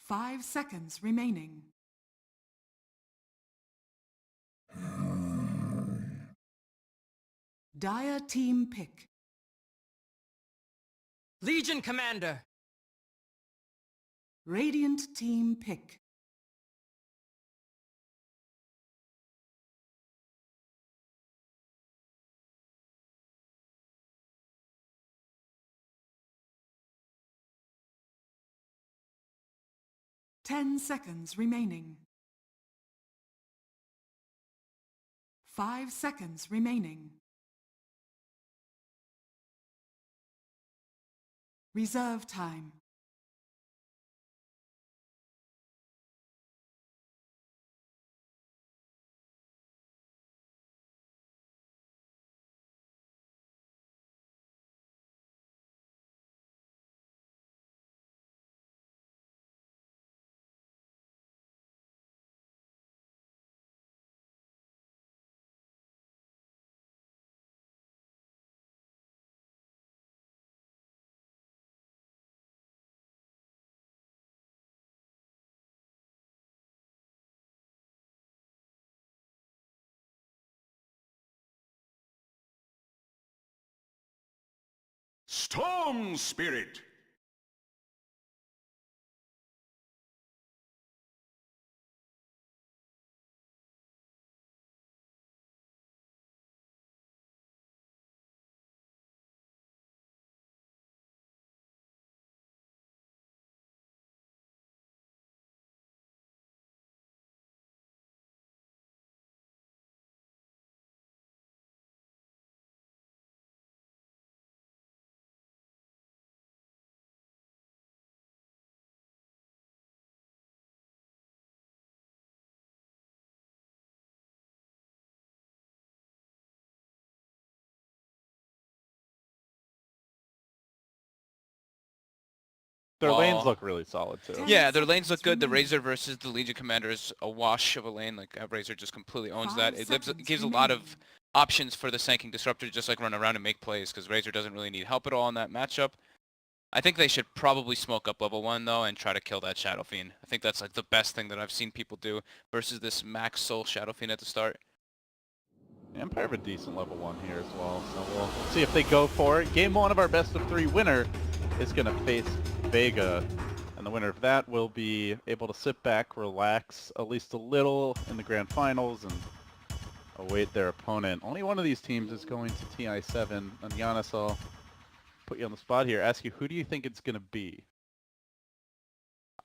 5 seconds remaining. Dire team pick. Legion Commander. Radiant team pick. Ten seconds remaining. 5 seconds remaining. Reserve time. Storm Spirit! Their lanes look really solid too. Yeah, their lanes look good. The Razor versus the Legion Commander is a wash of a lane. Like Razor just completely owns that. It gives a lot of options for the Sanking Disruptor to just like run around and make plays because Razor doesn't really need help at all in that matchup. I think they should probably smoke up level 1 though and try to kill that Shadow Fiend. I think that's like the best thing that I've seen people do versus this max soul Shadow Fiend at the start. Empire have a decent level 1 here as well, so we'll see if they go for it. Game 1 of our best of 3 winner is going to face Vega, and the winner of that will be able to sit back, relax at least a little in the grand finals, and await their opponent. Only one of these teams is going to TI7, and Giannis, I'll put you on the spot here, ask you, who do you think it's going to be?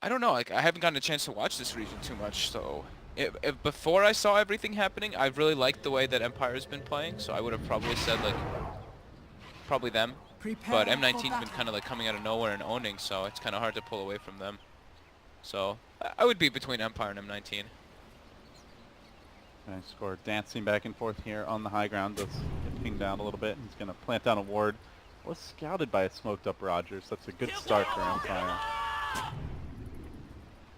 I don't know, like I haven't gotten a chance to watch this region too much, so if before I saw everything happening, I really liked the way that Empire's been playing, so I would have probably said like probably them. But M19's been kind of like coming out of nowhere and owning, so it's kind of hard to pull away from them. So I would be between Empire and M19. Nice score, dancing back and forth here on the high ground. Does get pinged down a little bit. He's going to plant down a ward. Was scouted by a smoked up Rogers. That's a good start for Empire. I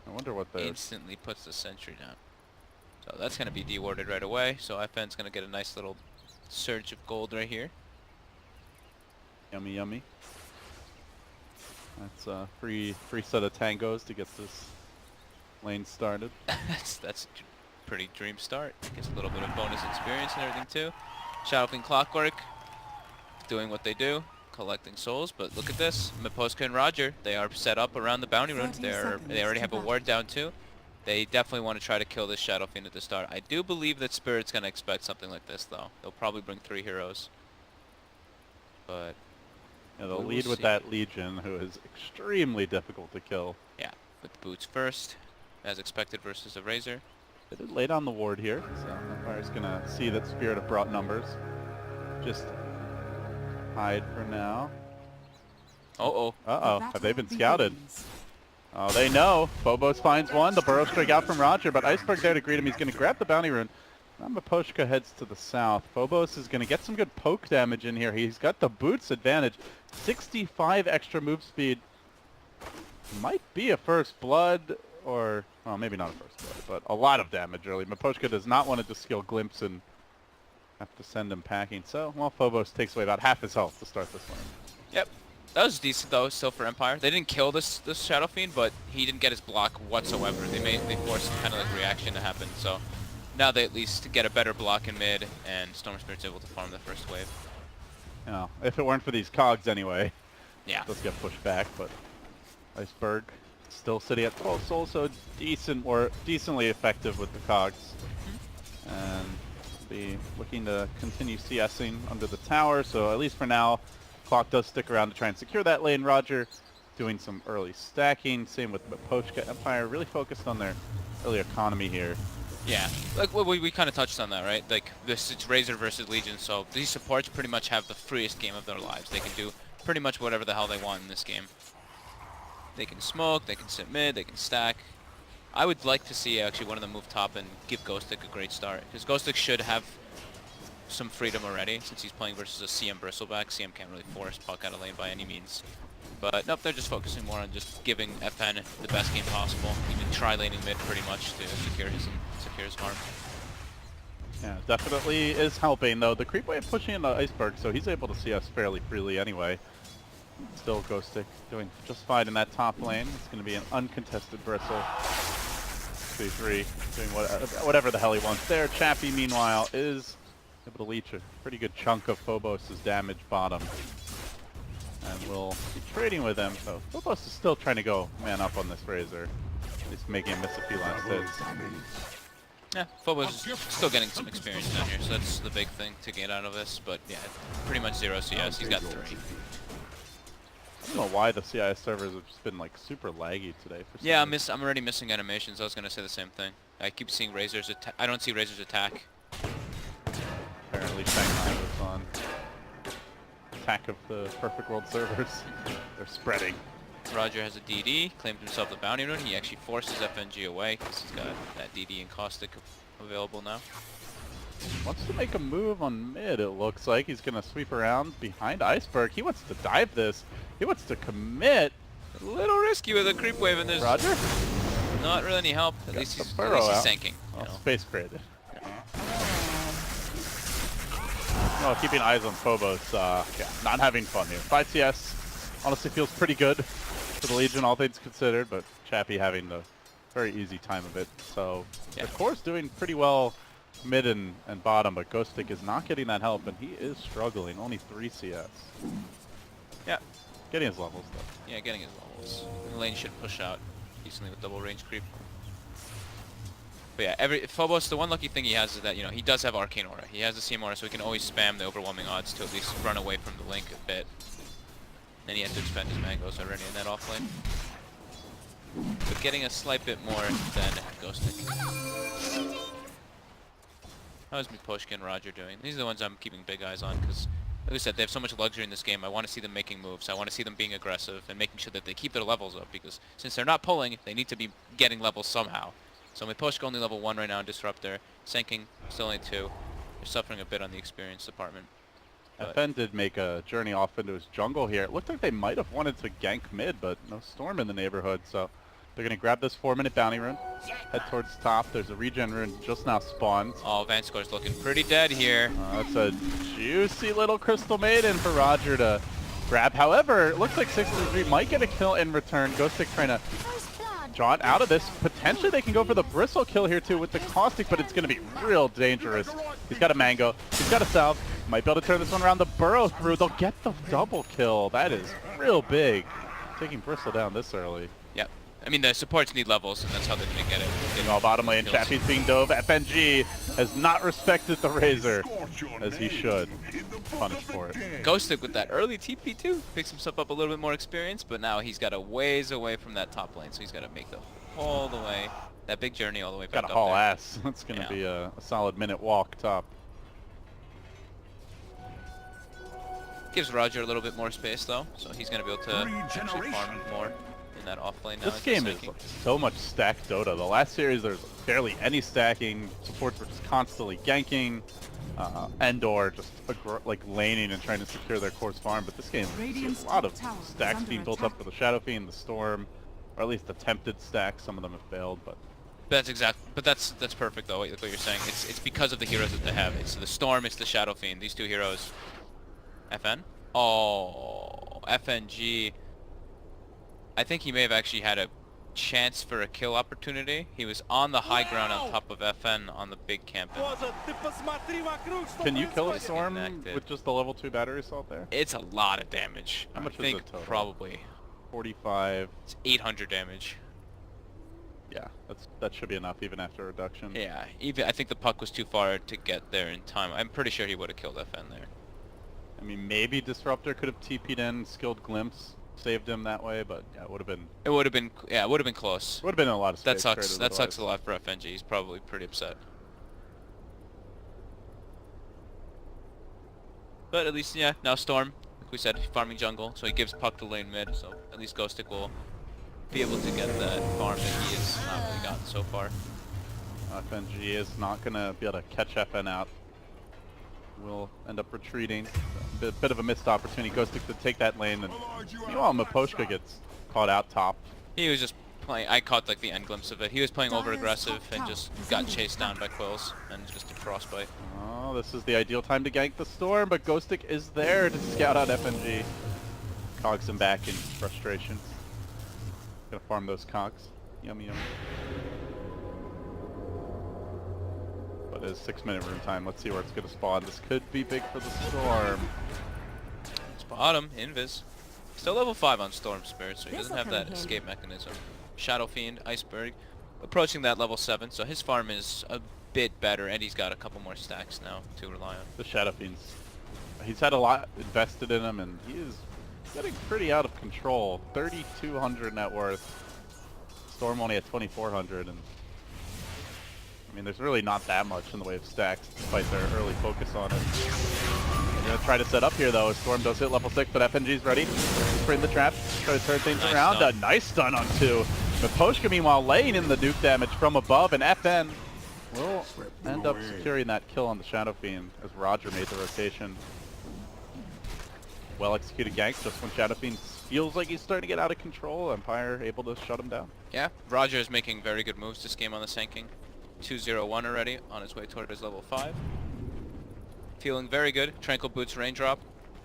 wonder what the... Instantly puts the sentry down. So that's going to be dewarded right away. So FN's going to get a nice little surge of gold right here. Yummy, yummy. That's a free set of tangos to get this lane started. that's a pretty dream start. Gets a little bit of bonus experience and everything too. Shadowfiend Clockwork doing what they do, collecting souls. But look at this, Miposka and Roger. They are set up around the bounty rune. They already have a ward down too. They definitely want to try to kill this Shadow Fiend at the start. I do believe that Spirit's going to expect something like this though. They'll probably bring 3 heroes. But yeah, they'll lead with that Legion, who is extremely difficult to kill. Yeah, with boots first, as expected versus a Razor. They did lay down the ward here, so Empire's going to see that Spirit have brought numbers. Just hide for now. Uh-oh. Uh-oh, have they been scouted? Oh, they know. Phobos finds one. The burrow strike out from Roger, but Iceberg there to greet him. He's going to grab the bounty rune. Now Miposhka heads to the south. Phobos is going to get some good poke damage in here. He's got the boots advantage. 65 extra move speed. Might be a first blood, or... well, maybe not a first blood, but a lot of damage early. Miposhka does not want to just skill glimpse and have to send him packing. So, well, Phobos takes away about half his health to start this lane. Yep. That was decent though, still for Empire. They didn't kill this Shadow Fiend, but he didn't get his block whatsoever. They forced kind of like reaction to happen. So now they at least get a better block in mid, and Storm Spirit's able to farm the first wave. You know, if it weren't for these cogs anyway, Yeah. let's get pushed back. But Iceberg still sitting at 12 souls, so decently effective with the cogs, and be looking to continue CSing under the tower. So at least for now, Clock does stick around to try and secure that lane. Roger doing some early stacking. Same with Pochka. Empire really focused on their early economy here. Yeah, like we kind of touched on that, right? Like it's Razor versus Legion, so these supports pretty much have the freest game of their lives. They can do pretty much whatever the hell they want in this game. They can smoke, they can sit mid, they can stack. I would like to see actually one of them move top and give Ghostic a great start, because Ghostic should have some freedom already since he's playing versus a CM Bristleback. CM can't really force Puck out of lane by any means. But nope, they're just focusing more on just giving FN the best game possible. Even tri-laning mid pretty much to secure his farm. Yeah, definitely is helping though. The creep wave pushing into Iceberg, so he's able to see us fairly freely anyway. Still Ghostic doing just fine in that top lane. It's going to be an uncontested Bristle. 2-3, doing whatever the hell he wants there. Chappie, meanwhile, is able to leech a pretty good chunk of Phobos' damage bottom. And we'll be trading with him. So Phobos is still trying to go man up on this Razor. At least making him miss a few last hits. Yeah, Phobos is still getting some experience down here, so that's the big thing to get out of this. But yeah, pretty much 0 CS. He's got 3. I don't know why the CIS servers have just been like super laggy today. For some Yeah, reason. I'm already missing animations. I was gonna say the same thing. I keep seeing Razor's attack. I don't see Razor's attack. Apparently Shanghai was on attack of the Perfect World servers. They're spreading. Roger has a DD, claimed himself the bounty rune. He actually forces FNG away because he's got that DD and Caustic available now. Wants to make a move on mid, it looks like. He's going to sweep around behind Iceberg. He wants to dive this. He wants to commit. A little risky with a creep wave, and there's Roger? not really any help. At Got least the he's burrow out. sinking. Well, You know. space created. Well, keeping eyes on Phobos. Yeah, not having fun here. 5 CS honestly feels pretty good for the Legion, all things considered, but Chappie having the very easy time of it. So Yeah. the core's doing pretty well mid and bottom, but Ghostic is not getting that help, and he is struggling. Only 3 CS. Yeah. Getting his levels, though. Yeah, getting his levels. The lane should push out decently with double range creep. But yeah, Phobos, the one lucky thing he has is that, you know, he does have Arcane Aura. He has the CM Aura, so he can always spam the overwhelming odds to at least run away from the link a bit. Then he has to expend his mangoes already in that off lane. But getting a slight bit more than Ghostic. How's Miposhka and Roger doing? These are the ones I'm keeping big eyes on because, like I said, they have so much luxury in this game. I want to see them making moves. I want to see them being aggressive and making sure that they keep their levels up because since they're not pulling, they need to be getting levels somehow. So Miposhka only level 1 right now in Disruptor. Senking still only 2. They're suffering a bit on the experience department. But FN did make a journey off into his jungle here. It looked like they might have wanted to gank mid, but no Storm in the neighborhood, so they're going to grab this 4-minute bounty rune, head towards top. There's a regen rune just now spawned. oh, Vanscore's looking pretty dead here. That's a juicy little Crystal Maiden for Roger to grab. However, it looks like 6-3 might get a kill in return. Ghostic trying to jaunt out of this. Potentially they can go for the Bristle kill here too with the Caustic, but it's going to be real dangerous. He's got a Mango. He's got a Salve. Might be able to turn this one around. The Burrow through. They'll get the double kill. That is real big. Taking Bristle down this early. Yep. I mean, the supports need levels, and that's how they're going to get it. Meanwhile, bottom lane, Chappie's being dove. FNG has not respected the Razor, as he should. Punished for it. Ghostic with that early TP too. Picks himself up a little bit more experience, but now he's got a ways away from that top lane, so he's got to make all the way, that big journey all the way back Got up to haul there. ass. That's going to be a solid minute walk top. Gives Roger a little bit more space though, so he's going to be able to actually farm more in that off lane now. This game is like so much stacked Dota. The last series, there's barely any stacking. Supports were just constantly ganking, and/or just like laning and trying to secure their core's farm. But this game, there's a lot of stacks being built up for the Shadow Fiend, the Storm, or at least attempted stacks. Some of them have failed, but that's perfect though. What you're saying, it's because of the heroes that they have. It's the Storm, it's the Shadow Fiend. These two heroes. FN. Oh. FNG, I think he may have actually had a chance for a kill opportunity. He was on the high ground on top of FN on the big camp. Can you kill a Storm Connected. with just the level 2 battery assault there? It's a lot of damage. How much I is think it total? probably 45. it's 800 damage. Yeah, that should be enough even after reduction. Yeah, even I think the puck was too far to get there in time. I'm pretty sure he would have killed FN there. I mean, maybe Disruptor could have TP'd in, skilled Glimpse, saved him that way, but yeah, it would have been It would have been close. a lot of space. That sucks. traded That sucks a otherwise. lot for FNG. He's probably pretty upset. But at least, yeah, now Storm, like we said, farming jungle, so he gives puck to lane mid, so at least Ghostic will be able to get that farm that he has not really gotten so far. FNG is not going to be able to catch FN out. Will end up retreating. A bit of a missed opportunity. Ghostic to take that lane, and meanwhile Miposhka gets caught out top. He was just playing, I caught like the end glimpse of it. He was playing over aggressive top and tower just is got under chased down by attack. Quills and just a frostbite. Oh, this is the ideal time to gank the Storm, but Ghostic is there to scout out FNG. Cogs him back in frustration. Gonna farm those cogs. Yummy, yummy. But it's 6-minute room time. Let's see where it's gonna spawn. This could be big for the Storm. Spot him, Invis. Still level 5 on Storm Spirit, so he doesn't This'll have come that in handy. escape mechanism. Shadow Fiend, Iceberg, approaching that level 7, so his farm is a bit better, and he's got a couple more stacks now to rely on. The Shadow Fiends. He's had a lot invested in him, and he is getting pretty out of control. 3,200 net worth. Storm only at 2,400, and I mean, there's really not that much in the way of stacks, despite their early focus on it. They're gonna try to set up here, though. Storm does hit level 6, but FNG's ready. Spring the trap, try to turn things Nice around. stun. A nice stun on 2. Miposhka, meanwhile, laying in the nuke damage from above, and FN will end up securing that kill on the Shadow Fiend as Roger made the rotation. Well executed gank just when Shadow Fiend feels like he's starting to get out of control. Empire able to shut him down. Yeah, Roger is making very good moves this game on the Sanking. 2-0-1 already, on his way toward his level 5. Feeling very good. Tranquil Boots Raindrop.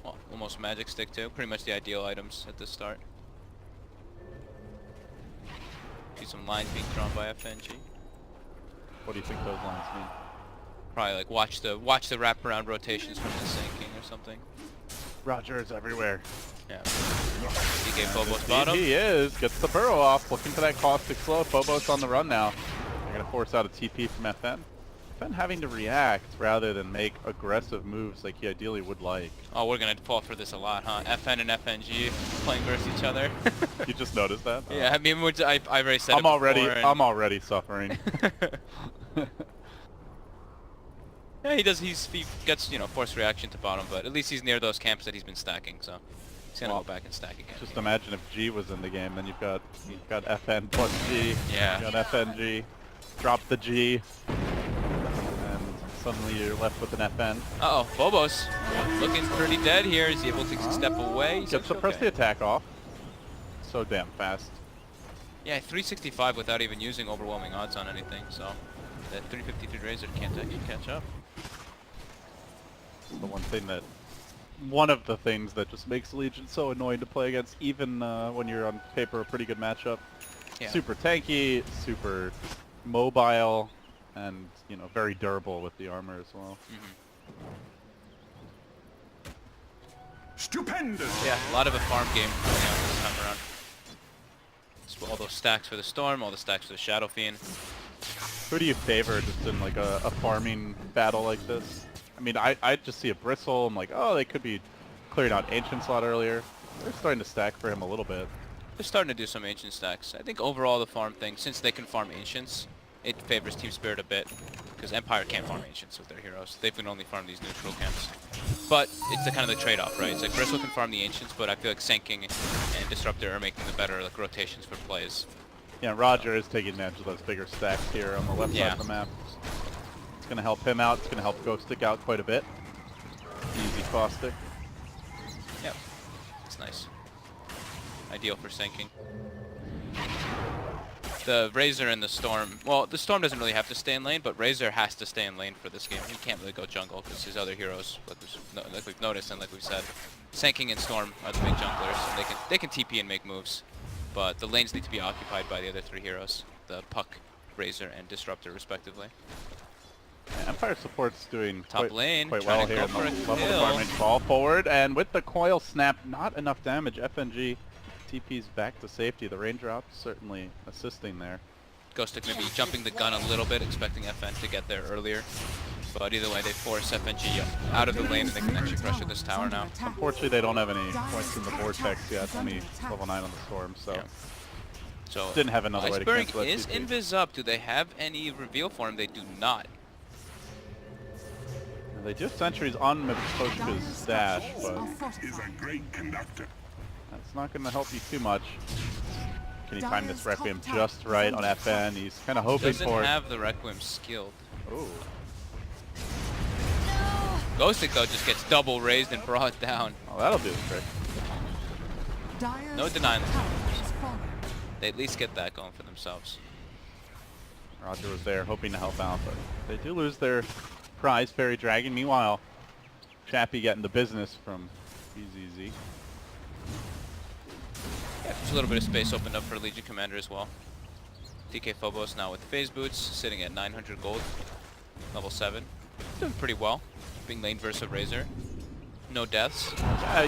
Well, almost Magic Stick too. Pretty much the ideal items at this start. See some lines being drawn by FNG. What do you think those lines mean? Probably like watch the wraparound rotations from the Sanking or something. Roger is everywhere. Yeah. DK Phobos bottom. He is. Gets the burrow off. Looking for that caustic slow. Phobos on the run now. They're going to force out a TP from FN. FN having to react rather than make aggressive moves like he ideally would like. Oh, we're gonna fall for this a lot, huh? FN and FNG playing versus each other. You just noticed that? Yeah, I mean, I already said I'm it already before, and- I'm already suffering. Yeah, he gets, you know, forced reaction to bottom, but at least he's near those camps that he's been stacking, so he's gonna Well, go back and stack again. Just imagine if G was in the game, then you've got FN plus G. Yeah. You've got FNG. Drop the G. And suddenly you're left with an FN. Uh-oh, Phobos looking pretty dead here. Is he able to step away? He's Gets to actually press the okay. attack off. So damn fast. Yeah, 365 without even using overwhelming odds on anything, so that 353 Razor can't catch up. The one of the things that just makes Legion so annoying to play against, even when you're on paper a pretty good matchup. Yeah. Super tanky, super mobile, and you know, very durable with the armor as well. Stupendous! Yeah, a lot of a farm game going on this time around. So all those stacks for the Storm, all the stacks for the Shadow Fiend. Who do you favor just in like a farming battle like this? I mean, I just see a Bristle. I'm like, oh, they could be clearing out Ancient slot earlier. They're starting to stack for him a little bit. They're starting to do some Ancient stacks. I think overall the farm thing, since they can farm Ancients, it favors Team Spirit a bit. Because Empire can't farm Ancients with their heroes. They can only farm these neutral camps. But it's the kind of the trade-off, right? It's like Bristle can farm the Ancients, but I feel like Sanking and Disruptor are making the better like rotations for plays. Yeah, Roger is taking advantage of those bigger stacks here on the left side of the map. It's going to help him out. It's going to help Ghostic out quite a bit. Easy caustic. Yep. It's nice. Ideal for Sanking. The Razor and the Storm, well, the Storm doesn't really have to stay in lane, but Razor has to stay in lane for this game. He can't really go jungle because his other heroes, like we've noticed and like we've said, Sanking and Storm are the big junglers, and they can TP and make moves. But the lanes need to be occupied by the other 3 heroes, the Puck, Razor, and Disruptor, respectively. Yeah, Empire support's doing Top lane, quite trying well to here. go for a Level kill. department fall forward, and with the coil snap, not enough damage. FNG TP's back to safety. The raindrop certainly assisting there. Ghostic maybe jumping the gun a little bit, expecting FN to get there earlier. But either way, they force FNG out of the lane, and they can actually pressure this tower now. Unfortunately, they don't have any points in the vortex yet. Only level 9 on the storm, so Yeah. So didn't have another way to Iceberg cancel that is TP. invis up. Do they have any reveal for him? They do not. They do have sentries on Miposhka's stash, but Is a great conductor. that's not going to help you too much. Can he time this Requiem just right on FN? He's kind of hoping Doesn't for it. have the Requiem skilled. Ooh. Ghostic though just gets double raised and brought down. Oh, that'll do the trick. No denying this. They at least get that going for themselves. Roger was there hoping to help out, but they do lose their prize, Fairy Dragon. Meanwhile, Chappie getting the business from BZZ. Yeah, there's a little bit of space opened up for Legion Commander as well. DK Phobos now with Phase Boots, sitting at 900 gold, level 7. Doing pretty well, being lane versus Razor. No deaths,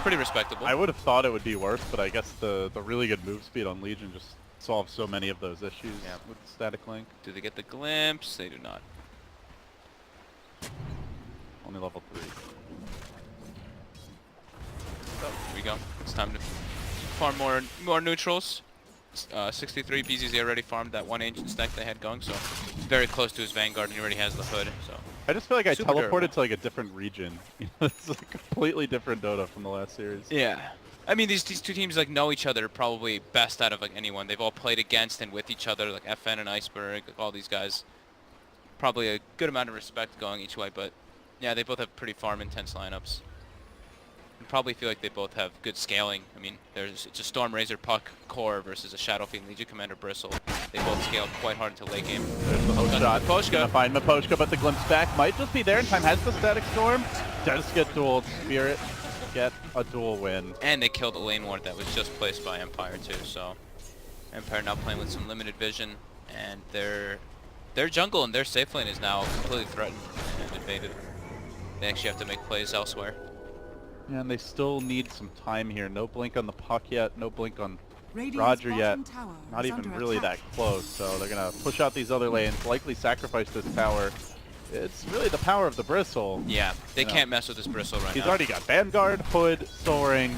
pretty respectable. I would have thought it would be worse, but I guess the really good move speed on Legion just solves so many of those issues with static link. Do they get the glimpse? They do not. Only level 3. So, here we go. It's time to farm more neutrals. 63, BZZ already farmed that 1 ancient stack they had going, so very close to his Vanguard, and he already has the hood. So I just feel like I Super teleported durable. to like a different region. It's like a completely different Dota from the last series. yeah, I mean these 2 teams like know each other probably best out of like anyone. They've all played against and with each other, like FN and Iceberg, like, all these guys. Probably a good amount of respect going each way, but yeah, they both have pretty farm intense lineups. And probably feel like they both have good scaling. I mean, it's a Storm Razor Puck core versus a Shadow Fiend Legion Commander Bristle. They both scale quite hard into late game. There's the hook shot. Miposhka. Gonna find Miposhka, but the glimpse back might just be there in time. Has the static storm. Does get dueled. Spirit get a duel win. And they killed a lane ward that was just placed by Empire too, so Empire now playing with some limited vision, and their jungle and their safe lane is now completely threatened and invaded. They actually have to make plays elsewhere. And they still need some time here. No blink on the Puck yet. No blink on Radiant's Roger yet. bottom tower Not is even under really attack. that close. So they're gonna push out these other lanes. Likely sacrifice this tower. It's really the power of the Bristle. Yeah, they You know, can't mess with this Bristle right He's now. already got Vanguard, Hood, Soaring.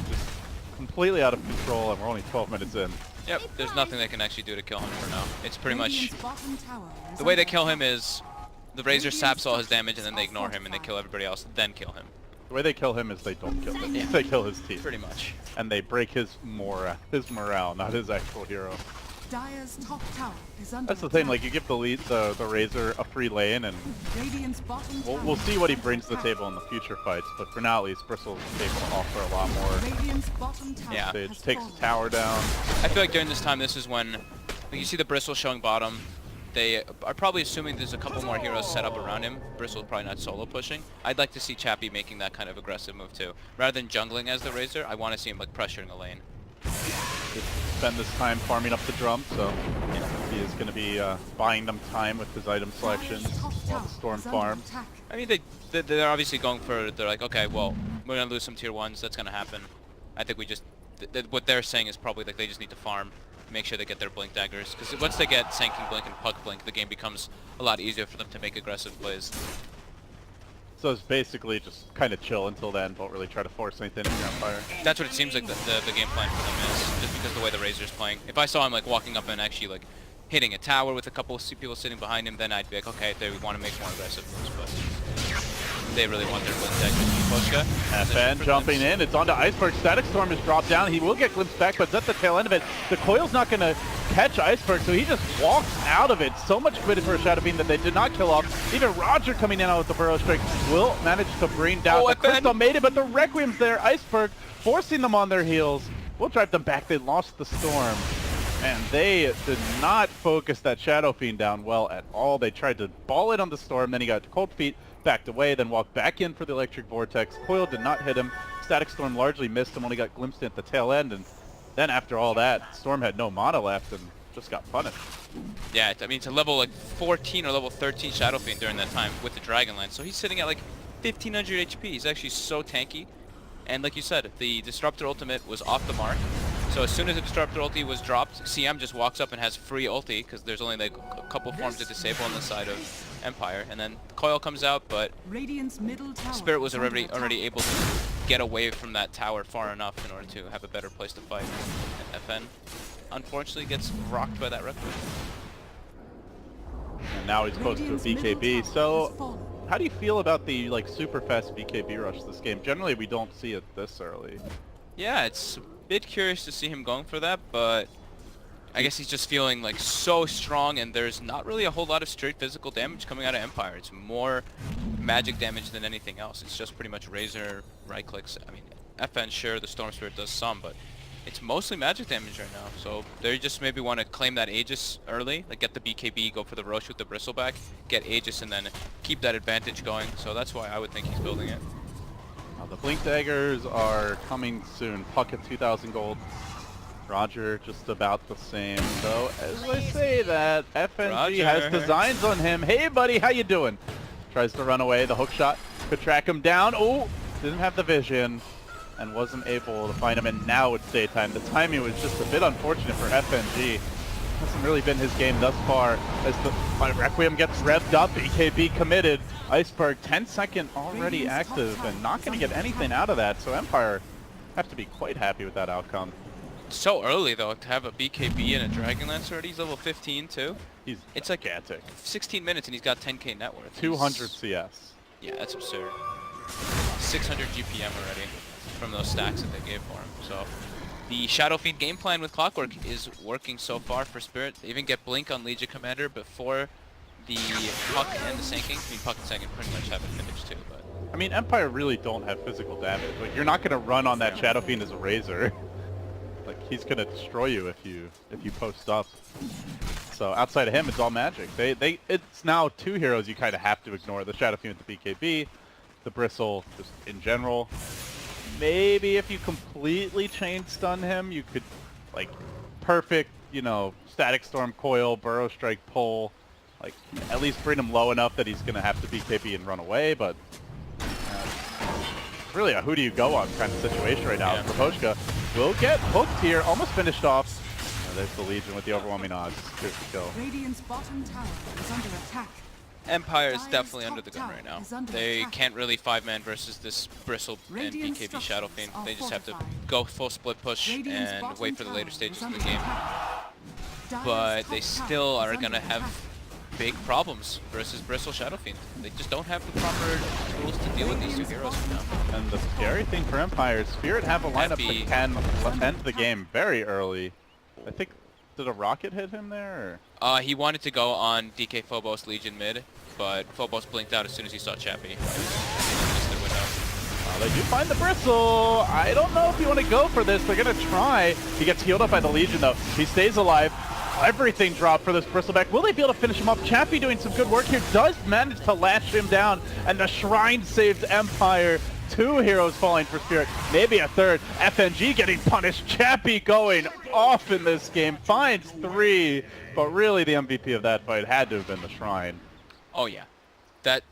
Just completely out of control, and we're only 12 minutes in. Yep, there's nothing they can actually do to kill him for now. It's pretty much Radiant's bottom tower is the way they under kill him attack. is the Razor saps all his damage and then they ignore him and they kill everybody else, then kill him. The way they kill him is they don't kill him. Yeah. They kill his team. Pretty much. And they break his morale, not his actual hero. Dire's top tower is under That's the thing, attack. like you give the Razor a free lane, and Radiant's bottom we'll tower see what he is under brings to the attack. table in the future fights. But for now, at least, Bristle's able to offer a lot more. Radiant's bottom tower Yeah. Stage has takes fallen. the tower down. I feel like during this time, this is when like, you see the Bristle showing bottom. They are probably assuming there's a couple more heroes set up around him. Bristle's probably not solo pushing. I'd like to see Chappie making that kind of aggressive move too. Rather than jungling as the Razor, I want to see him like pressuring a lane. Spend this time farming up the drum, so he is going to be buying them time with his item selections Dire's top while tower the Storm is under farms. attack. I mean, they're obviously going for, they're like, okay, well, we're going to lose some tier 1s, that's going to happen. I think we just, what they're saying is probably like they just need to farm, make sure they get their blink daggers, because once they get Sanking Blink and Puck Blink, the game becomes a lot easier for them to make aggressive plays. So it's basically just kind of chill until then, don't really try to force anything in your Empire. That's what it seems like the game plan for them is, just because the way the Razor's playing. If I saw him like walking up and actually like hitting a tower with a couple of people sitting behind him, then I'd be like, okay, they want to make more aggressive moves, but they really want their blink daggers. Miposhka. FN jumping in, it's onto Iceberg. Static Storm is dropped down. He will get glimpsed back, but it's at the tail end of it. The coil's not going to catch Iceberg, so he just walks out of it. So much committed for a Shadow Beam that they did not kill off. Even Roger coming in with the Burrow Strike will manage to bring down Oh, the FN. Crystal made it, but the Requiem's there. Iceberg forcing them on their heels. Will drive them back. They lost the Storm. And they did not focus that Shadow Fiend down well at all. They tried to ball it on the Storm, then he got cold feet, backed away, then walked back in for the Electric Vortex. Coil did not hit him. Static Storm largely missed him, only got glimpsed at the tail end, and then after all that, Storm had no mana left and just got punished. Yeah, I mean, it's a level like 14 or level 13 Shadow Fiend during that time with the Dragonlance, so he's sitting at like 1500 HP. He's actually so tanky. And like you said, the Disruptor ultimate was off the mark. So as soon as the Disruptor ulti was dropped, CM just walks up and has free ulti, because there's only like a couple forms to disable on the side of Empire. And then Coil comes out, but Radiant's middle tower Spirit was is under already attack. able to get away from that tower far enough in order to have a better place to fight. And FN, unfortunately, gets rocked by that Requiem. And now he's close to a Radiant's middle BKB. tower So has fallen. how do you feel about the like super fast BKB rush this game? Generally, we don't see it this early. Yeah, it's a bit curious to see him going for that, but I guess he's just feeling like so strong, and there's not really a whole lot of straight physical damage coming out of Empire. It's more magic damage than anything else. It's just pretty much Razor, right clicks. I mean, FN, sure, the Storm Spirit does some, but it's mostly magic damage right now. So they just maybe want to claim that Aegis early, like get the BKB, go for the Roche with the Bristleback, get Aegis, and then keep that advantage going. So that's why I would think he's building it. The Blink Daggers are coming soon. Puck at 2,000 gold. Roger just about the same, though. As I say that, FNG has Roger. designs on him. Hey, buddy, how you doing? Tries to run away. The hook shot could track him down. Oh, didn't have the vision and wasn't able to find him. And now it's daytime. The timing was just a bit unfortunate for FNG. Hasn't really been his game thus far. As the Requiem gets revved up, BKB committed. Iceberg 10-second already active and not going to get anything out of that. So Empire have to be quite happy with that outcome. So early though to have a BKB and a Dragonlance already. He's level 15 too. It's like gigantic. 16 minutes and he's got 10k net worth. 200 CS. Yeah, that's absurd. 600 GPM already from those stacks that they gave for him. So the Shadow Fiend game plan with Clockwork is working so far for Spirit. They even get Blink on Legion Commander before the Puck and the Sinking. I mean, Puck and Sinking pretty much have advantage too, but I mean, Empire really don't have physical damage. Like, you're not going to run on that Shadow Fiend as a Razor. Like, he's going to destroy you if you post up. So outside of him, it's all magic. It's now two heroes you kind of have to ignore: the Shadow Fiend with the BKB, the Bristle just in general. Maybe if you completely chain stun him, you could like perfect, you know, Static Storm, Coil, Burrow Strike, pull. Like, at least bring him low enough that he's going to have to BKB and run away, but it's really a who do you go on kind of situation right now. Yeah. Proposhka will get hooked here, almost finished off. There's the Legion with the overwhelming odds. Here's the kill. Radiant's bottom tower is under attack. Empire is Dire's definitely top under the gun tower right now. is under They attack. can't really 5-man versus this Bristle and Radiant's BKB Shadow Fiend. structures They just have to fortified. go full split push Radiant's and bottom wait for the tower later stages is of the under game. attack. Dire's But top they tower still is are under going to attack. have big problems versus Bristle Shadow Fiend. They just don't have the proper tools to deal with these two heroes right now. And the scary thing for Empire is Spirit have a lineup Happy. that can end the game very early. I think, did a rocket hit him there? Or? He wanted to go on DK Phobos Legion mid, but Phobos blinked out as soon as he saw Chappie. They do find the Bristle. I don't know if you want to go for this. They're going to try. He gets healed up by the Legion, though. He stays alive. Everything dropped for this Bristleback. Will they be able to finish him up? Chappie doing some good work here. Does manage to lash him down. And the Shrine saves Empire. Two heroes falling for Spirit. Maybe a third. FNG getting punished. Chappie going off in this game. Finds 3. But really the MVP of that fight had to have been the Shrine. Oh yeah. That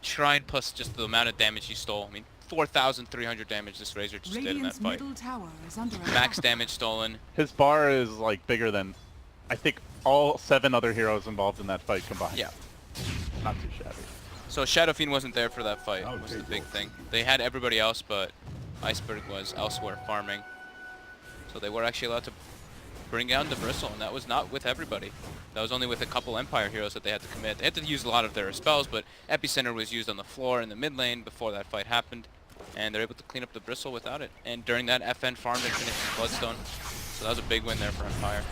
Shrine plus just the amount of damage he stole. I mean, 4,300 damage this Razor just did in that Radiant's fight. middle tower is under attack. Max damage stolen. His bar is like bigger than, I think, all 7 other heroes involved in that fight combined. Yeah. Not too shabby. So Shadow Fiend wasn't there for that fight. Oh, Was the okay, big cool. thing. They had everybody else, but Iceberg was elsewhere farming. So they were actually allowed to bring down the Bristle, and that was not with everybody. That was only with a couple Empire heroes that they had to commit. They had to use a lot of their spells, but Epicenter was used on the floor in the mid lane before that fight happened, and they're able to clean up the Bristle without it. And during that, FN farmed and finished his Bloodstone. So that was a big win there for Empire.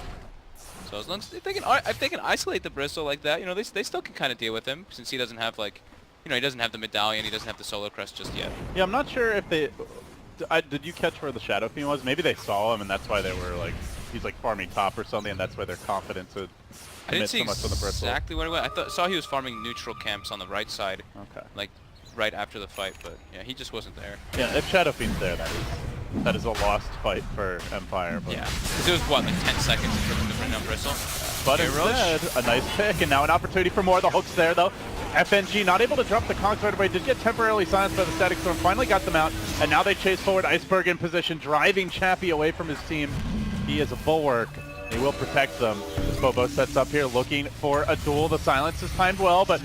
So as long as if they can isolate the Bristle like that, you know, they still can kind of deal with him, since he doesn't have like, you know, he doesn't have the medallion, he doesn't have the Solar Crest just yet. Yeah, I'm not sure if they... did you catch where the Shadow Fiend was? Maybe they saw him and that's why they were like he's like farming top or something, and that's why they're confident to I didn't commit see so much on the bristle. exactly what it was. Saw he was farming neutral camps on the right side, Okay. like right after the fight, but yeah, he just wasn't there. Yeah, if Shadow Fiend's there, that is a lost fight for Empire. But Yeah, because it was what, like 10 seconds for them to bring down Bristle. But Okay, Roche. instead, a nice pick, and now an opportunity for more. The hook's there, though. FNG not able to drop the cogs right away. Did get temporarily silenced by the Static Storm. Finally got them out, and now they chase forward. Iceberg in position, driving Chappie away from his team. He is a bulwark. He will protect them. As Bobo sets up here, looking for a duel. The silence is timed well, but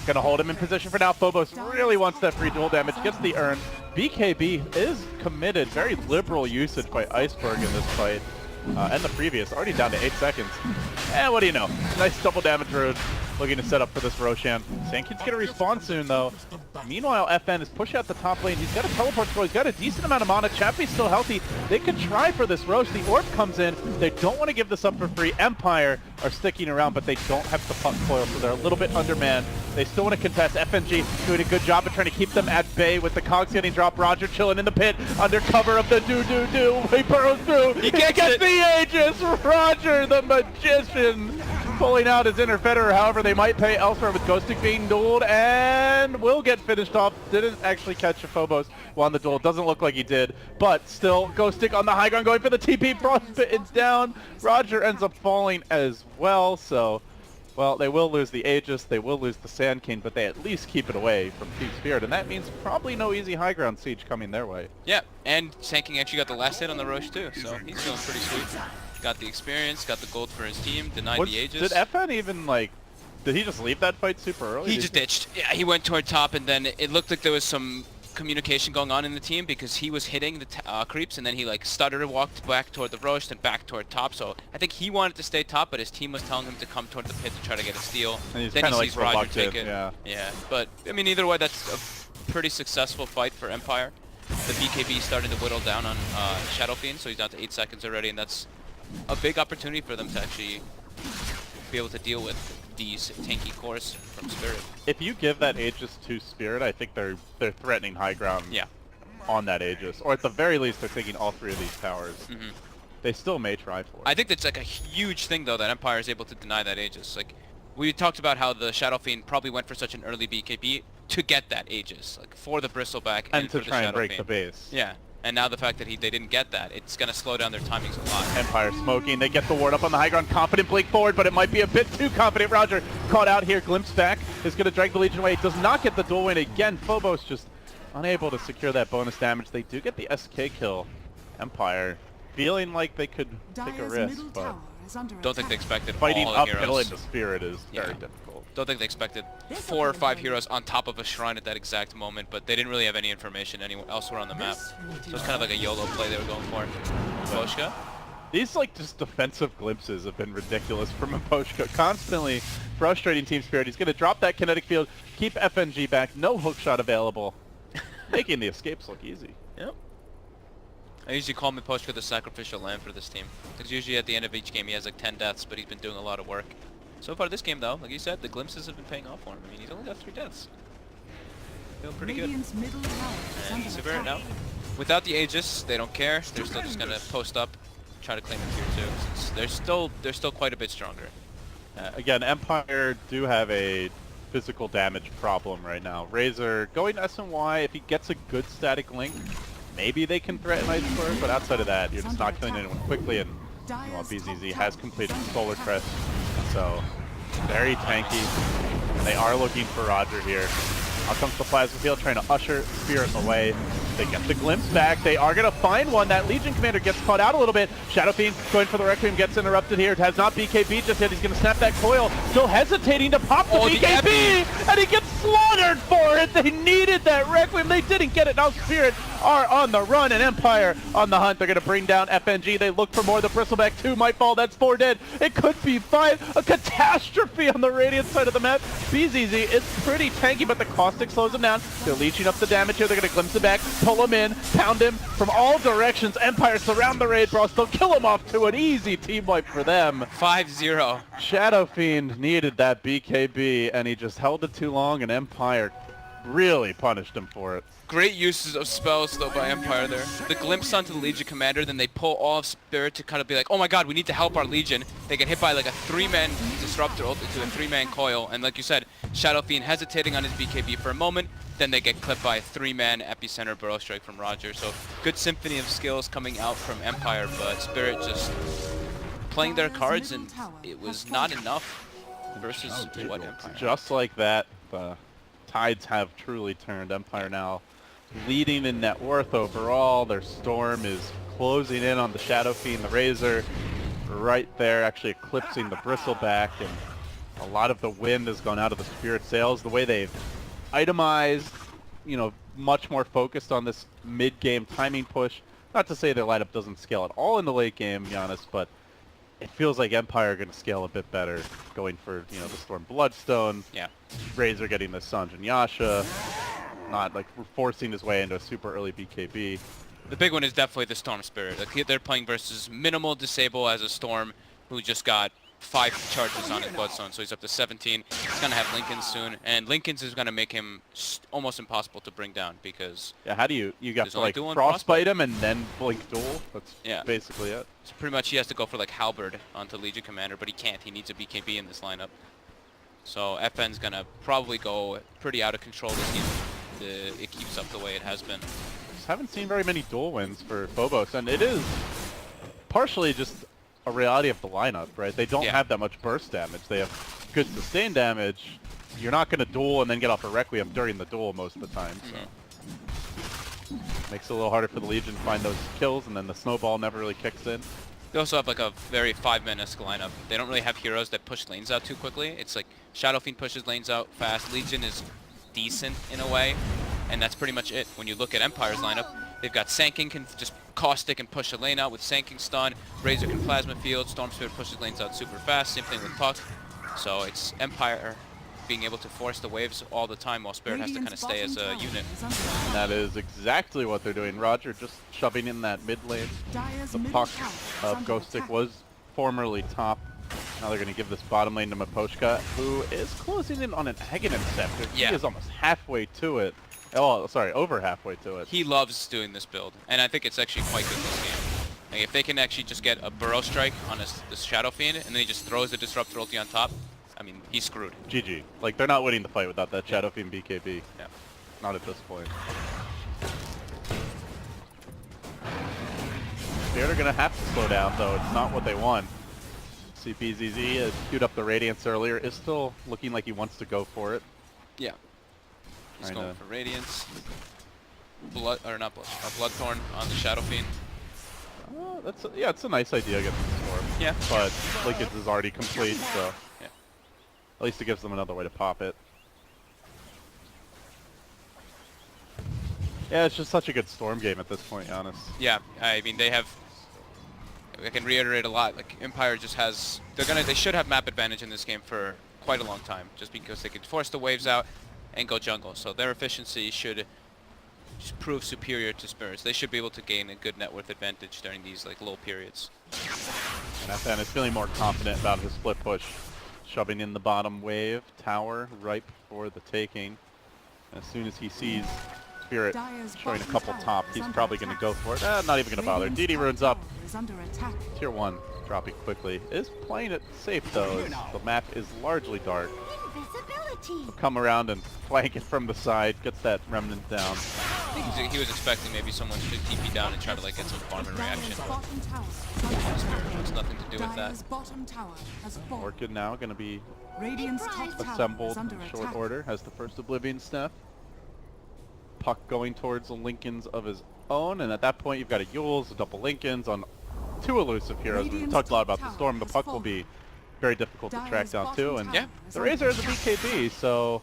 gonna hold him in position for now. Phobos really wants that free duel damage, gets the urn. BKB is committed. Very liberal usage by Iceberg in this fight. And the previous, already down to 8 seconds. And what do you know? Nice double damage rune. Looking to set up for this Roshan. Sankin's gonna respawn soon though. Meanwhile, FN is pushing out the top lane. He's got a teleport scroll. He's got a decent amount of mana. Chappie's still healthy. They could try for this Roche. The orb comes in. They don't want to give this up for free. Empire are sticking around, but they don't have the puck coil, so they're a little bit undermanned. They still want to contest. FNG doing a good job of trying to keep them at bay with the cogs getting dropped. Roger chilling in the pit under cover of the do-do-do. He burrows through. He gets the Aegis. Roger, the magician, pulling out his inner Federer. However, they might pay elsewhere with Ghostic being dueled and will get finished off. Didn't actually catch a Phobos while on the duel. Doesn't look like he did, but still Ghostic on the high ground going for the TP. Frostbit is down. Roger ends up falling as well, so well, they will lose the Aegis, they will lose the Sand King, but they at least keep it away from Team Spirit, and that means probably no easy high ground siege coming their way. Yeah, and Sand King actually got the last hit on the Roche too, so he's feeling pretty sweet. Got the experience, got the gold for his team, denied the Aegis. Did FN even, like, did he just leave that fight super early? He just ditched. Yeah, he went toward top, and then it looked like there was some communication going on in the team because he was hitting the creeps, and then he like stuttered, walked back toward the Roche, then back toward top. So I think he wanted to stay top, but his team was telling him to come toward the pit to try to get a steal. And then he sees like Roger take it. Yeah. Yeah, but I mean, either way, that's a pretty successful fight for Empire. The BKB started to whittle down on Shadow Fiend, so he's down to 8 seconds already, and that's a big opportunity for them to actually be able to deal with these tanky cores from Spirit. If you give that Aegis to Spirit, I think they're threatening high ground on that Aegis. Or at the very least, they're taking all 3 of these towers. They still may try for it. I think that's like a huge thing, though, that Empire is able to deny that Aegis. Like, we talked about how the Shadow Fiend probably went for such an early BKB to get that Aegis, like for the Bristleback and for to the try and Shadow break Fiend. the base. Yeah. And now the fact that they didn't get that, it's going to slow down their timings a lot. Empire smoking. They get the ward up on the high ground. Confident blink forward, but it might be a bit too confident. Roger caught out here. Glimpse back is going to drag the Legion away. Does not get the duel win again. Phobos just unable to secure that bonus damage. They do get the SK kill. Empire feeling like they could take a Dire's risk, middle but tower is under Don't think they attack. expected fighting all the uphill heroes. into Spirit is very Yeah. difficult. Don't think they expected 4 or 5 heroes on top of a shrine at that exact moment, but they didn't really have any information anywhere elsewhere on the map. So it's kind of like a YOLO play they were going for. Poshka? These like just defensive glimpses have been ridiculous from Miposhka. Constantly frustrating Team Spirit. He's going to drop that kinetic field, keep FNG back, no hook shot available, making the escapes look easy. Yep. I usually call Miposhka the sacrificial lamb for this team, because usually at the end of each game he has like 10 deaths, but he's been doing a lot of work. So far this game though, like you said, the glimpses have been paying off for him. I mean, he's only got 3 deaths. Feeling pretty good. Radiant's middle tower is And under Severin attack. now. Without the Aegis, they don't care. They're still just gonna post up, try to claim a tier 2. Since they're still quite a bit stronger. Again, Empire do have a physical damage problem right now. Razor going SNY, if he gets a good static link, maybe they can threaten Iceberg, but outside of that, you're just not killing anyone quickly, and well, BZZ has completed Solar Crest, so very tanky. They are looking for Roger here. Out comes the Plasma Field trying to usher Spirit away. They get the glimpse back. They are going to find one. That Legion Commander gets caught out a little bit. Shadow Fiend going for the Requiem, gets interrupted here. It has not BKB just yet. He's going to snap that coil. Still hesitating to pop the BKB, and he gets slaughtered for it. They needed that Requiem. They didn't get it. Now Spirit are on the run, and Empire on the hunt. They're going to bring down FNG. They look for more. The Bristleback 2 might fall. That's 4 dead. It could be 5. A catastrophe on the Radiant side of the map. BZZ is pretty tanky, but the Caustic slows him down. They're leeching up the damage here. They're going to glimpse it back, pull him in, pound him from all directions. Empire surround the raid, bros. They'll kill him off to an easy team wipe for them. 5-0. Shadow Fiend needed that BKB, and he just held it too long, and Empire really punished him for it. Great uses of spells though by Empire there. The glimpse onto the Legion Commander, then they pull all of Spirit to kind of be like, oh my god, we need to help our Legion. They get hit by like a 3-man Disruptor ult into a 3-man coil, and like you said, Shadow Fiend hesitating on his BKB for a moment, then they get clipped by a 3-man Epicenter Burrow Strike from Roger. So good symphony of skills coming out from Empire, but Spirit just playing their cards, and it was not enough versus what Empire. Just like that, the tides have truly turned. Empire now leading in net worth overall. Their Storm is closing in on the Shadow Fiend, the Razor, right there, actually eclipsing the Bristleback, and a lot of the wind has gone out of the Spirit Sails. The way they've itemized, you know, much more focused on this mid-game timing push. Not to say their lineup doesn't scale at all in the late game, Giannis, but it feels like Empire are going to scale a bit better, going for, you know, the Storm Bloodstone. Yeah. Razor getting the Sanj and Yasha, not like forcing his way into a super early BKB. The big one is definitely the Storm Spirit. Like, they're playing versus minimal disable as a Storm who just got 5 charges on his Bloodstone, so he's up to 17. He's going to have Lincoln soon, and Lincoln's is going to make him almost impossible to bring down because... Yeah, how do you got there's to only like duel and frostbite him and then blink duel? That's basically it. So pretty much he has to go for like Halberd onto Legion Commander, but he can't. He needs a BKB in this lineup. So FN's going to probably go pretty out of control this game. It keeps up the way it has been. Just haven't seen very many duel wins for Phobos, and it is partially just a reality of the lineup, right? They don't have that much burst damage. They have good sustain damage. You're not going to duel and then get off a Requiem during the duel most of the time, so makes it a little harder for the Legion to find those kills, and then the snowball never really kicks in. They also have like a very 5-man-esque lineup. They don't really have heroes that push lanes out too quickly. It's like Shadow Fiend pushes lanes out fast. Legion is decent in a way, and that's pretty much it. When you look at Empire's lineup, they've got Sanking can just caustic and push a lane out with Sanking stun. Razor can plasma field. Storm Spirit pushes lanes out super fast. Same thing with Puck. So it's Empire being able to force the waves all the time while Spirit has to kind of stay as a unit. And that is exactly what they're doing. Roger just shoving in that mid lane. The Puck of Ghost Stick was formerly top. Now they're going to give this bottom lane to Miposhka, who is closing in on an Aghanim Scepter. Yeah. He is almost halfway to it. Oh, sorry, over halfway to it. He loves doing this build, and I think it's actually quite good this game. Like, if they can actually just get a Burrow Strike on this Shadow Fiend, and then he just throws the Disruptor ulti on top, I mean, he's screwed. GG. Like, they're not winning the fight without that Shadow Fiend BKB. Yeah. Not at this point. Spirit are going to have to slow down, though. It's not what they want. CPZZ has queued up the Radiance earlier. Is still looking like he wants to go for it. Yeah. He's going for Radiance. Bloodthorn on the Shadow Fiend. It's a nice idea against the Storm. Yeah. But Linkage is already complete, so at least it gives them another way to pop it. Yeah, it's just such a good Storm game at this point, Giannis. Yeah, I mean I can reiterate a lot. Like Empire just has, they should have map advantage in this game for quite a long time, just because they could force the waves out and go jungle. So their efficiency should prove superior to Spirits. They should be able to gain a good net worth advantage during these like low periods. And FN is feeling more confident about his split push, shoving in the bottom wave tower ripe for the taking. As soon as he sees Spirit showing a couple top, he's probably going to go for it. Not even going to bother. DD runes up. Tier 1 dropping quickly. Is playing it safe though, as the map is largely dark. He'll come around and flank it from the side, gets that remnant down. I think he was expecting maybe someone to TP down and try to like get some farm and reaction. Spirit wants nothing to do with that. Orchid now going to be assembled assembled in short order, has the first Oblivion Staff. Puck going towards the Lincolns of his own, and at that point you've got a Yules, a double Lincolns on 2 elusive heroes. We've talked a lot about the Storm. The Puck will be very difficult to track down too, and the Razor is a BKB, so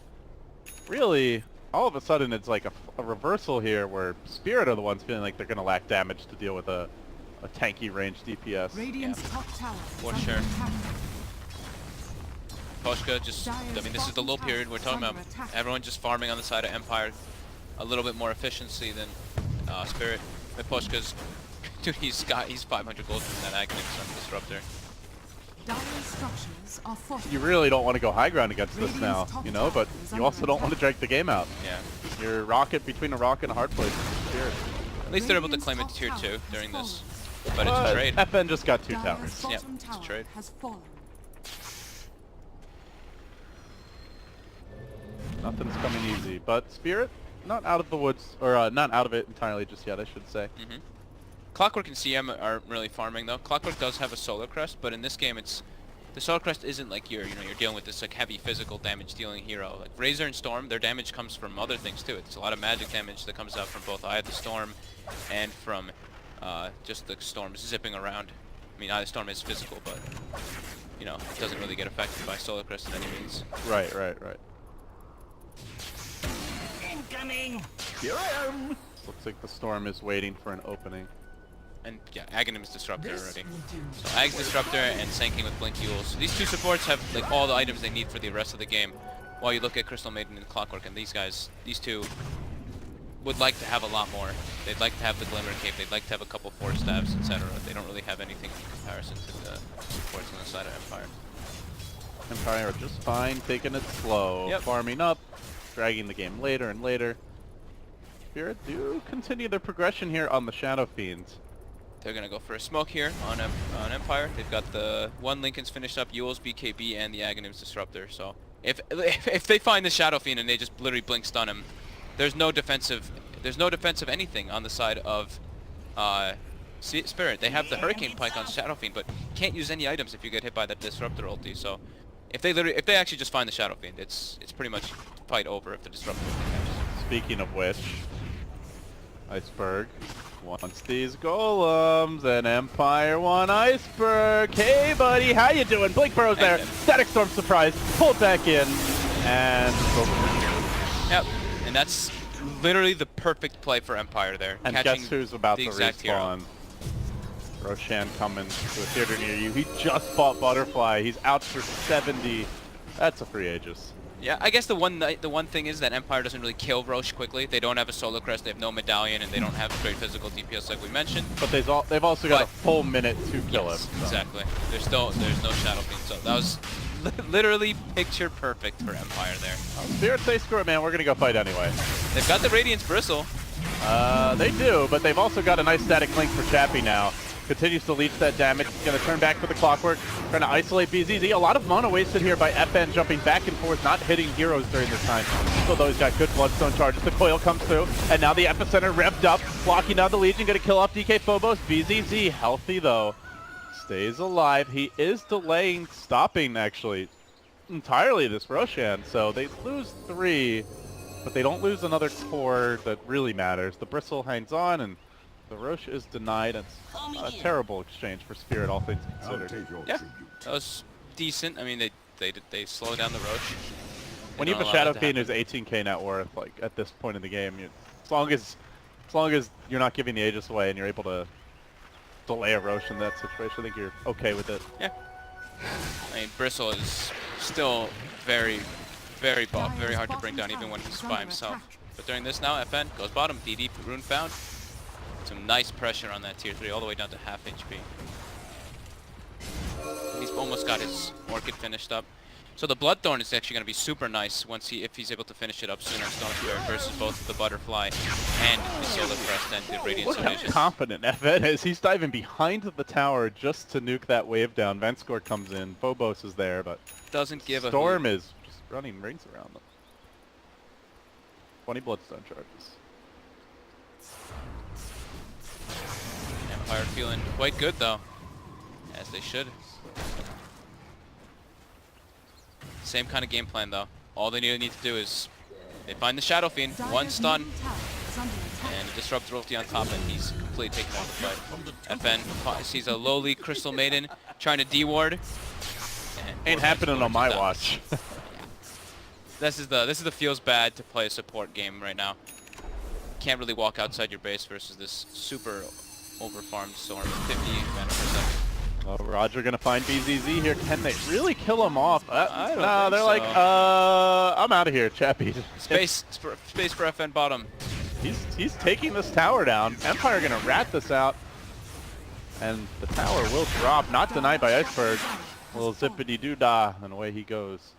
really all of a sudden it's like a reversal here where Spirit are the ones feeling like they're going to lack damage to deal with a tanky ranged DPS. For sure. Poshka just, I mean, this is the low period we're talking about. Everyone just farming on the side of Empire. A little bit more efficiency than Spirit. But Poshka's, dude, he's 500 gold from that Aghanim Disruptor. Dire structures are fortified. You really don't want to go high ground against this now, you know, but you also don't want to drag the game out. Yeah. You're rocket between a rock and a hard place. Spirit. At least they're able to claim it tier 2 during this. But it's a trade. FN just got 2 Dire's towers. Yep, bottom it's a tower trade. has fallen. Nothing's coming easy, but Spirit, not out of the woods, or not out of it entirely just yet, I should say. Clockwork and CM aren't really farming though. Clockwork does have a Solar Crest, but in this game it's the Solar Crest isn't like you're dealing with this like heavy physical damage dealing hero. Like Razor and Storm, their damage comes from other things too. It's a lot of magic damage that comes out from both Eye of the Storm and from just the storm zipping around. I mean, Eye of the Storm is physical, but you know, it doesn't really get affected by Solar Crest in any means. Right. Incoming! Here I am! Looks like the storm is waiting for an opening. And yeah, Aghanim's Disruptor already. So Ag's Disruptor and Sanking with Blink Yules. So these two supports have like all the items they need for the rest of the game. While you look at Crystal Maiden and Clockwork, and these guys, these two would like to have a lot more. They'd like to have the Glimmer Cape, they'd like to have a couple Force Staves, etc. They don't really have anything in comparison to the supports on the side of Empire. Empire are just fine, taking it slow, Yep. farming up, dragging the game later and later. Spirit do continue their progression here on the Shadow Fiends. They're gonna go for a smoke here on Empire. They've got the one Lincoln's finished up, Yule's BKB, and the Aghanim's Disruptor. So if they find the Shadow Fiend and they just literally blink stun him, there's no defensive anything on the side of Spirit. They have the Hurricane Pike on Shadow Fiend, but can't use any items if you get hit by that Disruptor ulti. So if they actually just find the Shadow Fiend, it's pretty much fight over if the Disruptor ulti catches. Speaking of which, Iceberg wants these golems, and Empire won Iceberg. Hey buddy, how you doing? Blink Burrow's there. Static Storm surprise, pulled back in, and Yep, and that's literally the perfect play for Empire there. and catching guess who's about the to exact hero. respawn? Roshan coming to a theater near you. He just bought Butterfly. He's out for 70. That's a free Aegis. Yeah, I guess the one thing is that Empire doesn't really kill Roche quickly. They don't have a Solar Crest, they have no Medallion, and they don't have great physical DPS like we mentioned. But they've also got a full minute to kill him. So. Exactly. There's no Shadow Fiend, so that was literally picture perfect for Empire there. Spirit say screw it, man. We're gonna go fight anyway. They've got the Radiance Bristle. They do, but they've also got a nice static link for Chappie now. Continues to leech that damage. He's going to turn back for the Clockwork, trying to isolate BZZ. A lot of mana wasted here by FN, jumping back and forth, not hitting heroes during this time. Although he's got good Bloodstone charges. The coil comes through, and now the Epicenter revved up, blocking down the Legion, going to kill off DK Phobos. BZZ, healthy though, stays alive. He is delaying, stopping actually, entirely this Roshan. So they lose 3, but they don't lose another core that really matters. The Bristle hangs on, and the Roche is denied. It's a terrible exchange for Spirit, all things considered. Yeah, that was decent. I mean, they slow down the Roche. When you have a Shadow Fiend who's 18k net worth, like at this point in the game, as long as you're not giving the Aegis away and you're able to delay a Roche in that situation, I think you're okay with it. Yeah. I mean, Bristle is still very, very buff, very hard to bring down even when he's by himself. But during this now, FN goes bottom, DD, Rune found. Some nice pressure on that tier 3 all the way down to half HP. He's almost got his Orchid finished up. So the Bloodthorn is actually going to be super nice if he's able to finish it up sooner in Stone Spirit versus both the Butterfly and the Solar Crest and the Radiant Look how Aegis. confident FN is. He's diving behind the tower just to nuke that wave down. Venscore comes in. Phobos is there, but Doesn't give a Storm hoot. is just running rings around them. 20 Bloodstone charges. Empire feeling quite good though, as they should. Same kind of game plan though. All they need to do is they find the Shadow Fiend, one stun, and a Disruptor ulti on top, and he's completely taken out the fight. FN sees a lowly Crystal Maiden trying to D-ward. Ain't happening on my watch. This is the feels bad to play a support game right now. Can't really walk outside your base versus this super overfarmed Storm, 50 mana per second. Oh, Roger gonna find BZZ here. Can they really kill him off? I don't nah, think they're so. like, I'm out of here, Chappie. Space for FN bottom. He's taking this tower down. Empire gonna rat this out, and the tower will drop. Not denied by Iceberg. little zippity-doo-dah, and away he goes.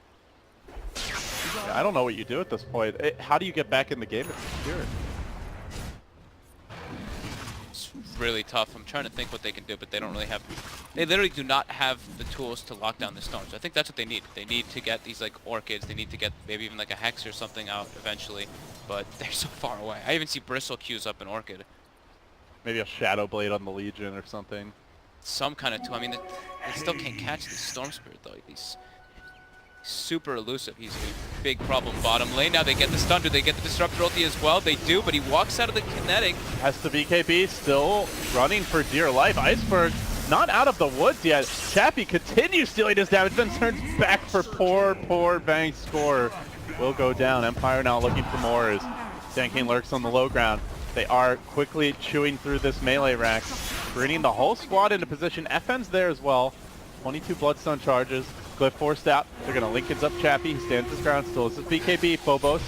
Yeah, I don't know what you do at this point. How do you get back in the game if you're Spirit? It's really tough. I'm trying to think what they can do, but they don't really have... They literally do not have the tools to lock down the storms. I think that's what they need. They need to get these like orchids. They need to get maybe even like a hex or something out eventually, but they're so far away. I even see Bristle queues up an orchid. Maybe a Shadow Blade on the Legion or something. Some kind of tool. I mean, they still can't catch the Storm Spirit though. He's super elusive. He's a big problem bottom lane. Now they get the stun. Do they get the Disruptor ulti as well? They do, but he walks out of the kinetic. Has the BKB still running for dear life. Iceberg not out of the woods yet. Chappie continues stealing his damage, then turns back for poor Bang's score. Will go down. Empire now looking for more as Sand King lurks on the low ground. They are quickly chewing through this melee rack, bringing the whole squad into position. FN's there as well. 22 Bloodstone charges. Glyph forced out. They're going to Lincoln's up Chappie. He stands his ground still. This is BKB, Phobos.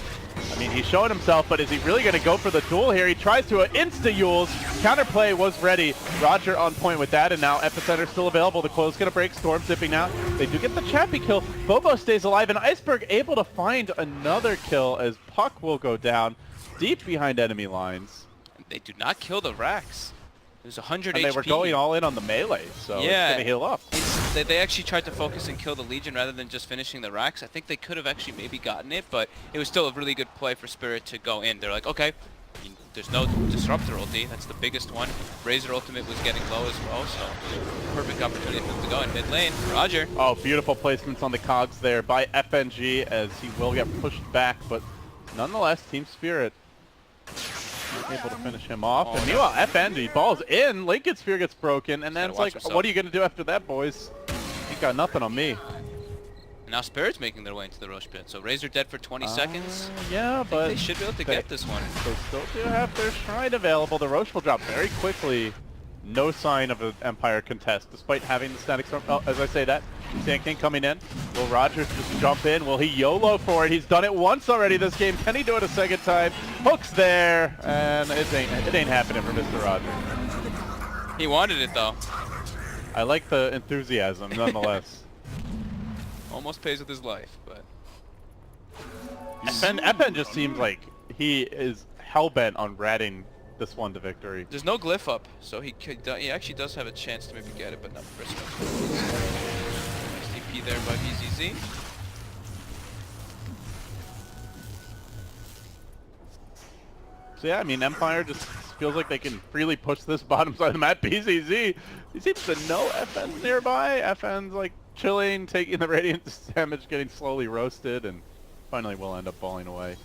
I mean, he's showing himself, but is he really going to go for the duel here? He tries to insta-Yules. Counterplay was ready. Roger on point with that, and now Epicenter still available. The coil's going to break. Storm zipping out. They do get the Chappie kill. Phobos stays alive, and Iceberg able to find another kill as Puck will go down deep behind enemy lines. They do not kill the racks. There's 100 and HP. they were going all in on the melee, so yeah, it's going to heal up. They actually tried to focus and kill the Legion rather than just finishing the racks. I think they could have actually maybe gotten it, but it was still a really good play for Spirit to go in. They're like, okay, there's no Disruptor ulti. That's the biggest one. Razor ultimate was getting low as well, so perfect opportunity for them to go in mid lane. Roger. Oh, beautiful placements on the cogs there by FNG as he will get pushed back, but nonetheless, Team Spirit able to finish him off. And meanwhile, FNG balls in. Lincoln Sphere gets broken, and then it's like, what are you going to do after that, boys? You got nothing on me. Now Spirit's making their way into the Roche pit. So Razor dead for 20 seconds. Yeah, but they should be able to get this one. They still do have their Shrine available. The Roche will drop very quickly. No sign of an Empire contest, despite having the Static Storm. Oh, as I say that, Sand King coming in. Will Rogers just jump in? Will he YOLO for it? He's done it once already this game. Can he do it a second time? Hook's there, and it ain't happening for Mr. Rogers. He wanted it though. I like the enthusiasm, nonetheless. Almost pays with his life, but Epen just seems like he is hell-bent on ratting this one to victory. There's no glyph up, so he actually does have a chance to maybe get it, but not for nice TP there by BZZ. So yeah, I mean, Empire just feels like they can freely push this bottom side of the map. BZZ, he seems to know FN's nearby. FN's like chilling, taking the radiant damage, getting slowly roasted, and finally will end up falling away.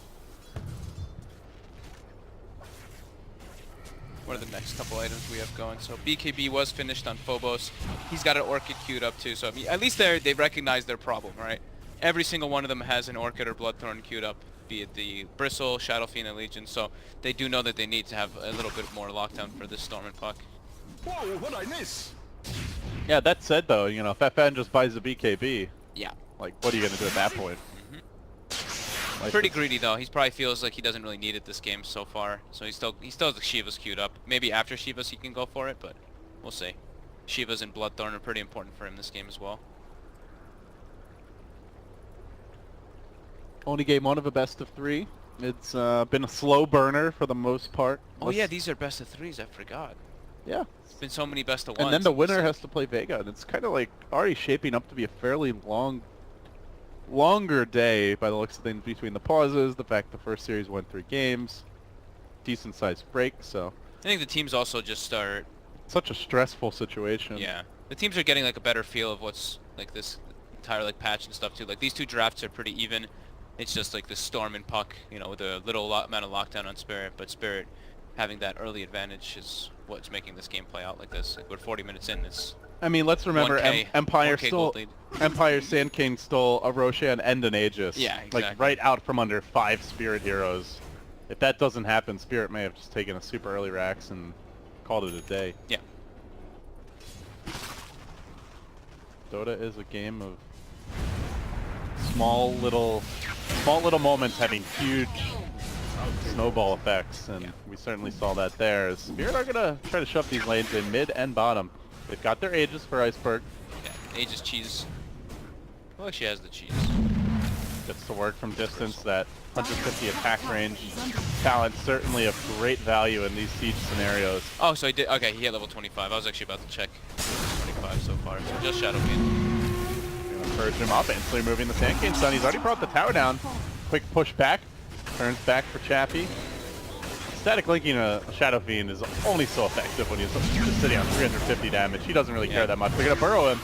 What are the next couple items we have going? So BKB was finished on Phobos. He's got an Orchid queued up too, so I mean, at least they recognize their problem, right? Every single one of them has an Orchid or Bloodthorn queued up, be it the Bristle, Shadow Fiend, and Legion, so they do know that they need to have a little bit more lockdown for this Storm and Puck. Whoa, what'd I miss? Yeah, that said though, you know, if FN just buys the BKB, yeah, like, what are you gonna do at that point? Pretty greedy though. He probably feels like he doesn't really need it this game so far. So he still has the Shivas queued up. Maybe after Shivas he can go for it, but we'll see. Shivas and Bloodthorn are pretty important for him this game as well. Only game one of a best of 3. It's been a slow burner for the most part. Oh yeah, these are best of 3s. I forgot. Yeah. It's been so many best of 1s. And then the winner has to play Vega, and it's kind of like already shaping up to be a fairly longer day by the looks of things between the pauses, the fact the first series went 3 games, decent sized break, so. I think the teams also just start. Such a stressful situation. Yeah. The teams are getting like a better feel of what's like this entire like patch and stuff too. Like these 2 drafts are pretty even. It's just like the Storm and Puck, you know, with a little amount of lockdown on Spirit, but Spirit having that early advantage is what's making this game play out like this. Like we're 40 minutes in, it's I mean, let's remember, 1K, Empire 1K stole, Empire Sand King stole a Roshan and an Aegis. Yeah, exactly. Like right out from under 5 Spirit heroes. If that doesn't happen, Spirit may have just taken a super early Rax and called it a day. Yeah. Dota is a game of small little moments having huge snowball effects, and we certainly saw that there. As Spirit are gonna try to shove these lanes in mid and bottom. They've got their Aegis for Iceberg. Yeah, Aegis cheese Well, she has the cheese. Gets to work from distance. That 150 attack range talent certainly of great value in these siege scenarios. Oh, so he did. Okay, he hit level 25. I was actually about to check 25 so far. So just Shadow Fiend. Gonna purge him up, instantly moving the Sand King Sun. He's already brought the tower down. Quick push back. Turns back for Chappie. Static linking a Shadow Fiend is only so effective when he's just sitting on 350 damage. He doesn't really care that much. They're gonna burrow him.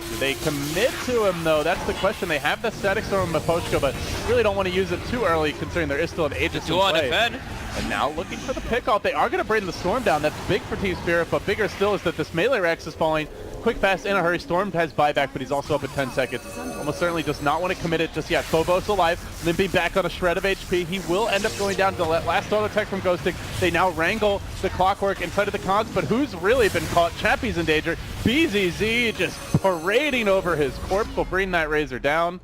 Do they commit to him, though? That's the question. They have the Static Storm on Miposhka, but really don't want to use it too early, considering there is still an Aegis in play. And now looking for the pickoff. They are going to bring the Storm down. That's big for Team Spirit, but bigger still is that this melee Rex is falling. Quick, fast, in a hurry. Storm has buyback, but he's also up at 10 seconds. Almost certainly does not want to commit it just yet. Phobos alive, limping back on a shred of HP. He will end up going down to the last auto attack from Ghosting. They now wrangle the Clockwork inside of the cogs, but who's really been caught? Chappie's in danger. BZZ just parading over his corpse will bring that Razor down.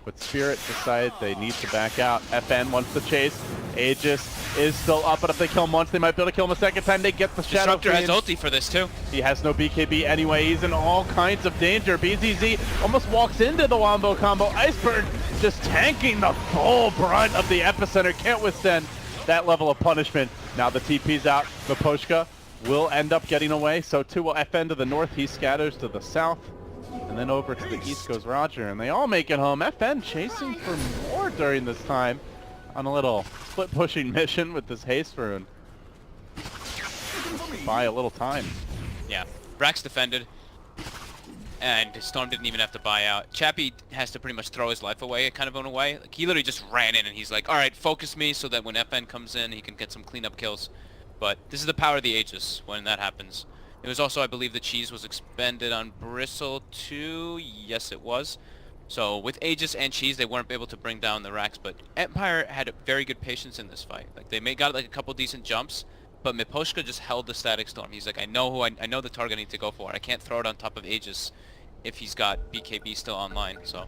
But Spirit decides they need to back out. FN wants to chase. Aegis is still up, but if they kill him once, they might be able to kill him a second time. They get the Shadow Disruptor Fiend. has ulti for this too. He has no BKB anyway. He's in all kinds of danger. BZZ almost walks into the Wombo combo. Iceberg just tanking the full brunt of the epicenter. Can't withstand that level of punishment. Now the TP's out. Miposhka will end up getting away. So too will FN to the north. He scatters to the south. And then over to the east goes Roger. And they all make it home. FN chasing for more during this time on a little split pushing mission with this haste rune. Buy a little time. Yeah, Brax defended, and Storm didn't even have to buy out. Chappie has to pretty much throw his life away, kind of in a way. Like, he literally just ran in, and he's like, all right, focus me so that when FN comes in, he can get some cleanup kills. But this is the power of the Aegis when that happens. It was also, I believe, the cheese was expended on Bristle too. Yes, it was. So with Aegis and cheese, they weren't able to bring down the racks, but Empire had a very good patience in this fight. Like, they got like a couple decent jumps, but Miposhka just held the Static Storm. He's like, I know I know the target I need to go for. I can't throw it on top of Aegis if he's got BKB still online. So,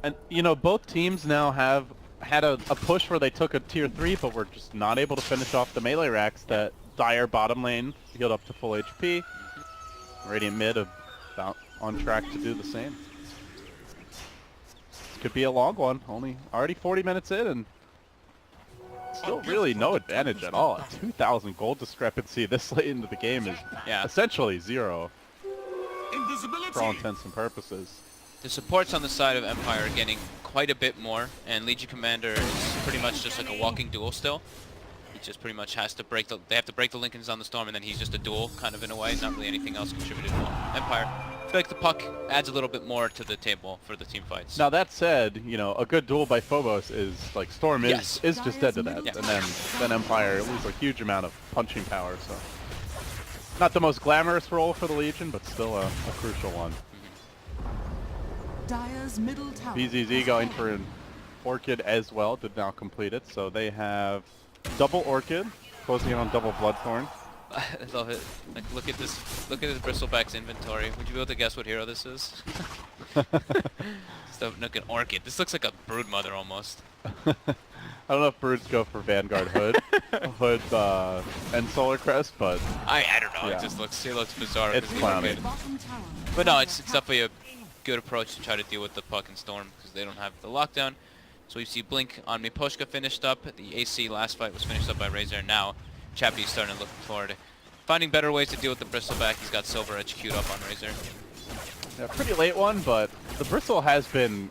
and you know, both teams now have had a push where they took a tier 3, but were just not able to finish off the melee racks. That dire bottom lane healed up to full HP. Radiant mid about on track to do the same. Could be a long one. Already 40 minutes in, and still really no advantage at all. A 2,000 gold discrepancy this late into the game is essentially zero for all intents and purposes. The supports on the side of Empire are getting quite a bit more, and Legion Commander is pretty much just like a walking duel still. He just pretty much has to break they have to break the Lincolns on the Storm, and then he's just a duel kind of in a way. Not really anything else contributed to Empire. I feel like the puck adds a little bit more to the table for the team fights. Now that said, you know, a good duel by Phobos is like Storm is just dead to that, and then Empire loses a huge amount of punching power. So not the most glamorous role for the Legion, but still a crucial one. Dire's middle tower. BZZ going for an Orchid as well, did now complete it. So they have double Orchid, closing in on double Bloodthorn. I love it. Like, look at this Bristleback's inventory. Would you be able to guess what hero this is? Just look at Orchid. This looks like a Broodmother almost. I don't know if Broods go for Vanguard Hood, and Solar Crest, but I don't know. Yeah. It looks bizarre. It's clowny. But no, it's definitely a good approach to try to deal with the puck and Storm because they don't have the lockdown. So we see Blink on Miposhka finished up. The AC last fight was finished up by Razor, and now Chappie's starting to look forward. Finding better ways to deal with the Bristleback. He's got Silver Edge queued up on Razor. Yeah, pretty late one, but the Bristle has been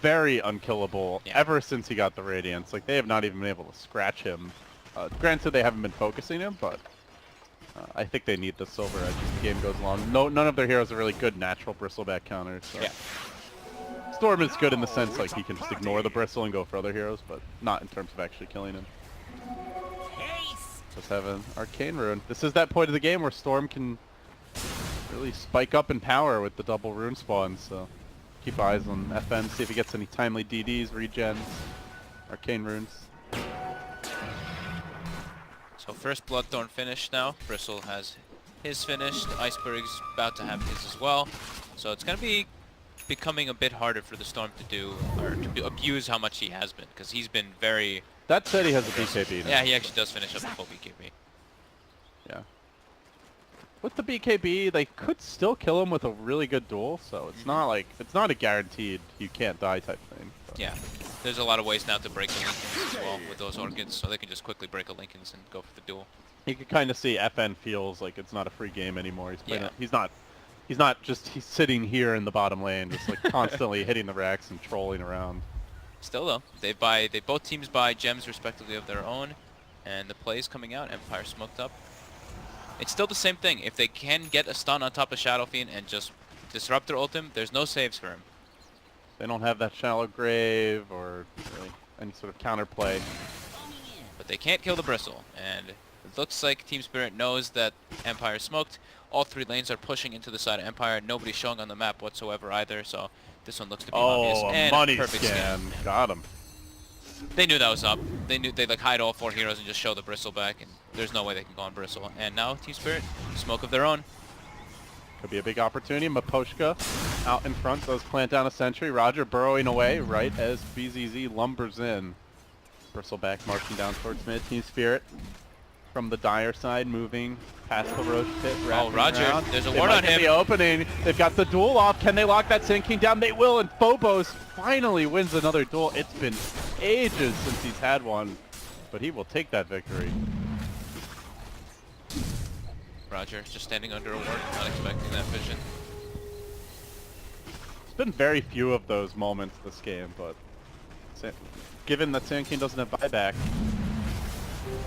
very unkillable ever since he got the Radiance. Like, they have not even been able to scratch him. Granted, they haven't been focusing him, but I think they need the Silver Edge as the game goes along. None of their heroes are really good natural Bristleback counters. So. Yeah. Storm is good in the sense, like, he can just ignore the Bristle and go for other heroes, but not in terms of actually killing him. Let's have an Arcane Rune. This is that point of the game where Storm can really spike up in power with the double rune spawns, so keep eyes on FN, see if he gets any timely DDs, regens, Arcane Runes. So first Bloodthorn finished now. Bristle has his finished. Iceberg's about to have his as well. So it's going to be becoming a bit harder for the Storm to do, or to abuse how much he has been, because he's been very... That said, he has a BKB now. Yeah, he actually does finish up the full BKB. Yeah. with the BKB, they could still kill him with a really good duel, so it's not like, it's not a guaranteed you can't die type thing. So. Yeah. There's a lot of ways now to break the Lincolns as well with those Orchids, so they can just quickly break a Lincolns and go for the duel. You can kind of see FN feels like it's not a free game anymore. He's playing Yeah. he's not just sitting here in the bottom lane, just like constantly hitting the racks and trolling around. Still though, they both teams buy gems respectively of their own, and the play is coming out. Empire smoked up. It's still the same thing. If they can get a stun on top of Shadow Fiend and just disrupt their ultim, there's no saves for him. They don't have that shallow grave or really any sort of counterplay. But they can't kill the Bristle, and it looks like Team Spirit knows that Empire smoked. All three lanes are pushing into the side of Empire. Nobody's showing on the map whatsoever either, so this one looks to be obvious. Oh, And a money perfect scan. Got him. They knew that was up. They knew they'd like hide all four heroes and just show the Bristle back, and there's no way they can go on Bristle. And now Team Spirit, smoke of their own. Could be a big opportunity. Maposhka out in front does plant down a sentry. Roger burrowing away right as BZZ lumbers in. Bristleback marching down towards mid. Team Spirit from the Dire side moving past the Roche pit. Oh, Roger, around. there's a They ward might on get him. the opening. They've got the duel off. Can they lock that Sand King down? They will, and Phobos finally wins another duel. It's been ages since he's had one, but he will take that victory. Roger, just standing under a ward, not expecting that vision. There's been very few of those moments this game, but given that Sand King doesn't have buyback,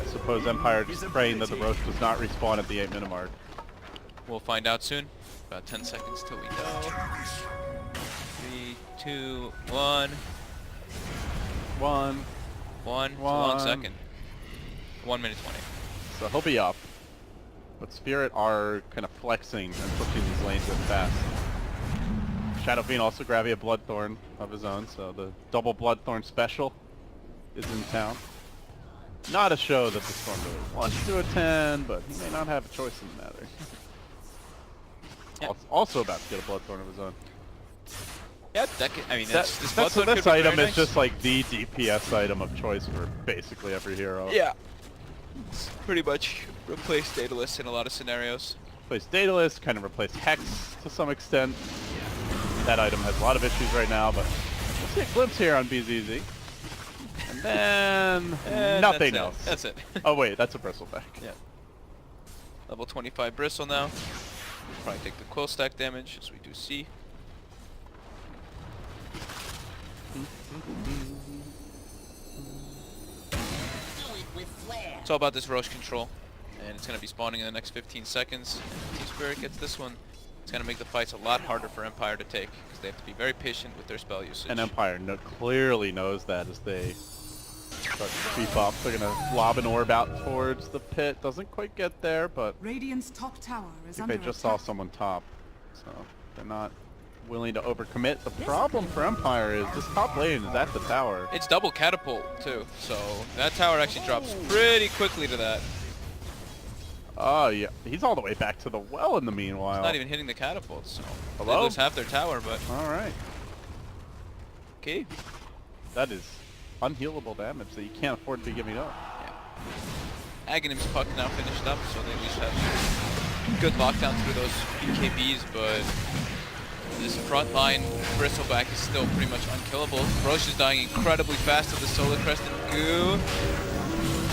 I suppose Empire just praying that the Roche does not respawn at the 8-minute mark. We'll find out soon. About 10 seconds till we go. 3, 2, 1. 1. 1. It's a long second. 1 minute 20. So he'll be up. But Spirit are kind of flexing and pushing these lanes in fast. Shadow Fiend also grabbing a Bloodthorn of his own, so the double Bloodthorn special is in town. Not a show that the Storm really wants to attend, but he may not have a choice in the matter. Yeah. Also about to get a Bloodthorn of his own. Yeah, that could, I mean, this This Bloodthorn could be item very is nice. just like the DPS item of choice for basically every hero. Yeah. It's pretty much replace Daedalus in a lot of scenarios. Replace Daedalus, kind of replace Hex to some extent. That item has a lot of issues right now, but we'll see a glimpse here on BZZ. And then nothing else. That's it. Oh wait, that's a Bristleback. Yeah. Level 25 Bristle now. Probably take the quill stack damage, as we do see. It's all about this Roche control, and it's going to be spawning in the next 15 seconds. Team Spirit gets this one. It's going to make the fights a lot harder for Empire to take, because they have to be very patient with their spell usage. And Empire clearly knows that as they start to creep up. They're going to lob an orb out towards the pit. Doesn't quite get there, but Radiant's top tower I is think under they just saw attack. someone top. So they're not willing to overcommit. The problem for Empire is this top lane is at the tower. It's double catapult, too, so that tower actually drops pretty quickly to that. Oh, yeah. He's all the way back to the well in the meanwhile. It's not even hitting the catapult, so Hello? they lose half their tower, but All right. okay. That is unhealable damage that you can't afford to be giving up. Yeah. Aghanim's puck now finished up, so they at least have good lockdown through those BKBs, but this front line Bristleback is still pretty much unkillable. Roche is dying incredibly fast to the Solar Crest and Goo.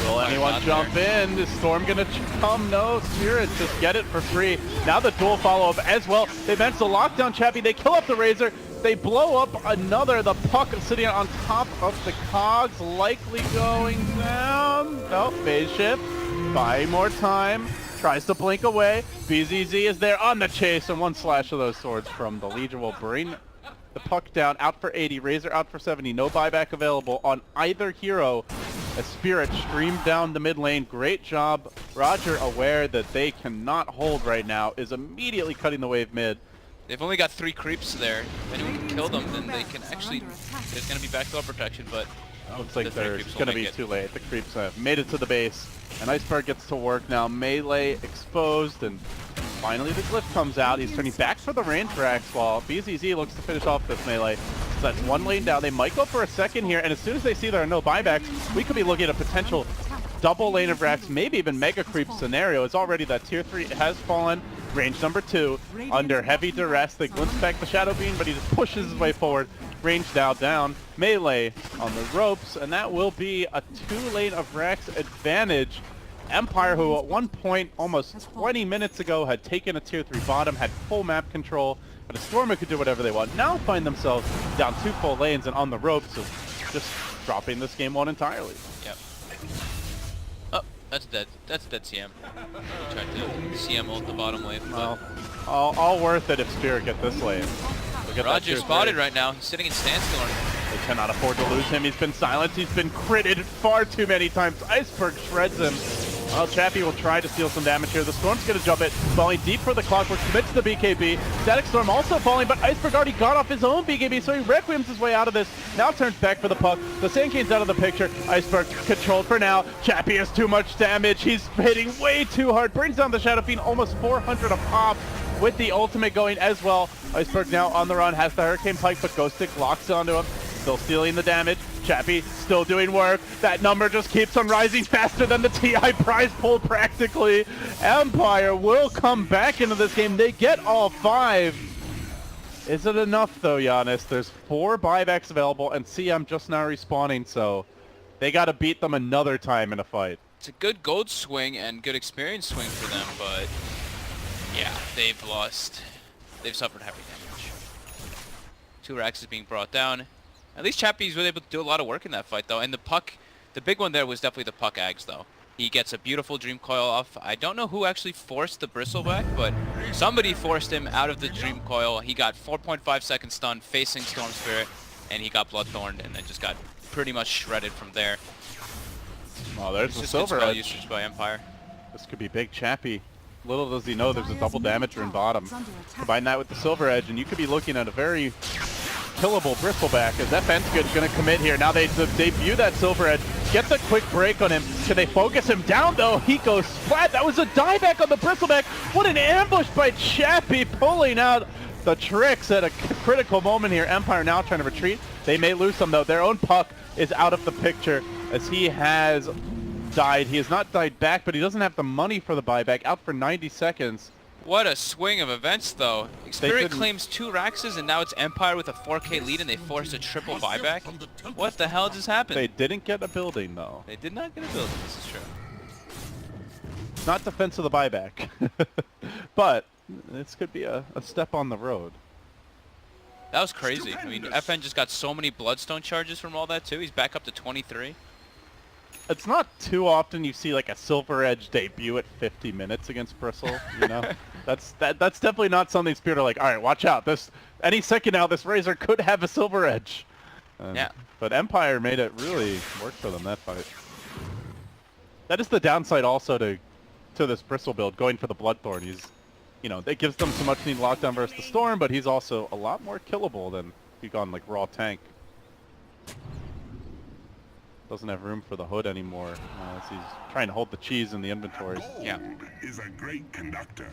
Will anyone not jump in? Is Storm gonna come? No, Spirit just get it for free. Now the dual follow-up as well. They manage the lockdown Chappie. They kill up the Razor. They blow up another. The puck sitting on top of the cogs, likely going down. No, phase shift. Buying more time. Tries to blink away. BZZ is there on the chase, and one slash of those swords from the Legion will bring the puck down. Out for 80. Razor out for 70. No buyback available on either hero. As Spirit streamed down the mid lane. Great job. Roger, aware that they cannot hold right now, is immediately cutting the wave mid. They've only got 3 creeps there. If anyone can kill them, then they can actually... There's going to be backdoor protection, but... Looks like the 3 they're creeps will going to make be it. too late. The creeps have made it to the base. And Iceberg gets to work now. Melee exposed, and finally the glyph comes out. He's turning back for the range racks while BZZ looks to finish off this melee. So that's one lane down. They might go for a second here, and as soon as they see there are no buybacks, we could be looking at a potential double lane of Rex, maybe even mega creep scenario is already that tier 3 has fallen. Range number 2, under heavy duress. They glimpse back the Shadow Beam, but he just pushes his way forward. Range now down. Melee on the ropes, and that will be a 2-lane of Rex advantage. Empire, who at one point almost 20 minutes ago had taken a tier 3 bottom, had full map control, but a Stormer could do whatever they want, now find themselves down 2 full lanes and on the ropes of just dropping this game one entirely. Yep. Oh, that's dead. That's dead CM. Tried to CM ult the bottom wave. Well, all worth it if Spirit get this lane. Look at that Roger tier spotted 3. right now. He's sitting in standstill. They cannot afford to lose him. He's been silenced. He's been critted far too many times. Iceberg shreds him. Well, Chappie will try to steal some damage here. The Storm's going to jump it, falling deep for the Clockwork, commits the BKB. Static Storm also falling, but Iceberg already got off his own BKB, so he Requiems his way out of this. Now turns back for the puck. The Sand King's out of the picture. Iceberg controlled for now. Chappie has too much damage. He's hitting way too hard. Brings down the Shadow Fiend, almost 400 a pop, with the ultimate going as well. Iceberg now on the run, has the Hurricane Pike, but Ghost Stick locks onto him. Still stealing the damage. Chappie still doing work. That number just keeps on rising faster than the TI prize pool practically. Empire will come back into this game. They get all 5. Is it enough though, Giannis? There's 4 buybacks available and CM just now respawning, so they got to beat them another time in a fight. It's a good gold swing and good experience swing for them, but yeah, they've lost. They've suffered heavy damage. 2 racks is being brought down. At least Chappie's really able to do a lot of work in that fight, though. And the puck, the big one there was definitely the puck Ags, though. He gets a beautiful Dream Coil off. I don't know who actually forced the Bristleback, but somebody forced him out of the Dream Coil. He got 4.5 second stun facing Storm Spirit, and he got Bloodthorned, and then just got pretty much shredded from there. Oh, there's the Just Silver good spell Edge. usage by Empire. This could be big Chappie. Little does he know there's a double damager in bottom. Combine that with the Silver Edge, and you could be looking at a very killable Bristleback, as FN's going to commit here. Now they debut that Silver Edge, get the quick break on him. Can they focus him down though? He goes flat. That was a dieback on the Bristleback. What an ambush by Chappie, pulling out the tricks at a critical moment here. Empire now trying to retreat. They may lose some though. Their own puck is out of the picture as he has died. He has not died back, but he doesn't have the money for the buyback. Out for 90 seconds. What a swing of events, though. Spirit claims 2 Raxes, and now it's Empire with a 4K lead, and they forced a triple buyback. What the hell just happened? They didn't get a building, though. They did not get a building, this is true. Not defense of the buyback. But this could be a step on the road. That was crazy. I mean, FN just got so many Bloodstone charges from all that, too. He's back up to 23. It's not too often you see like a Silver Edge debut at 50 minutes against Bristle, you know? That's definitely not something Spirit are like, all right, watch out. This any second now, this Razor could have a Silver Edge. Yeah. But Empire made it really work for them, that fight. That is the downside also to this Bristle build, going for the Bloodthorn. He's, you know, it gives them so much needed lockdown versus the Storm, but he's also a lot more killable than if you gone like raw tank. Doesn't have room for the hood anymore as he's trying to hold the cheese in the inventory. Yeah. Is a great conductor.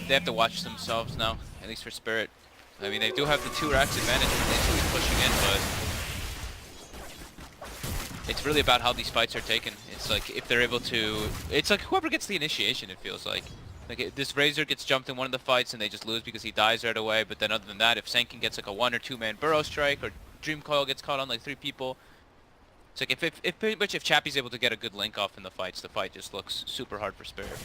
They have to watch themselves now, at least for Spirit. I mean, they do have the 2 racks advantage when they should be pushing in, but it's really about how these fights are taken. It's like if they're able to, it's like whoever gets the initiation, it feels like. Like this Razor gets jumped in one of the fights and they just lose because he dies right away, but then other than that, if Sankin gets like a 1 or 2 man Burrow Strike, or Dream Coil gets caught on like 3 people, it's like if pretty much if Chappie's able to get a good link off in the fights, the fight just looks super hard for Spirit.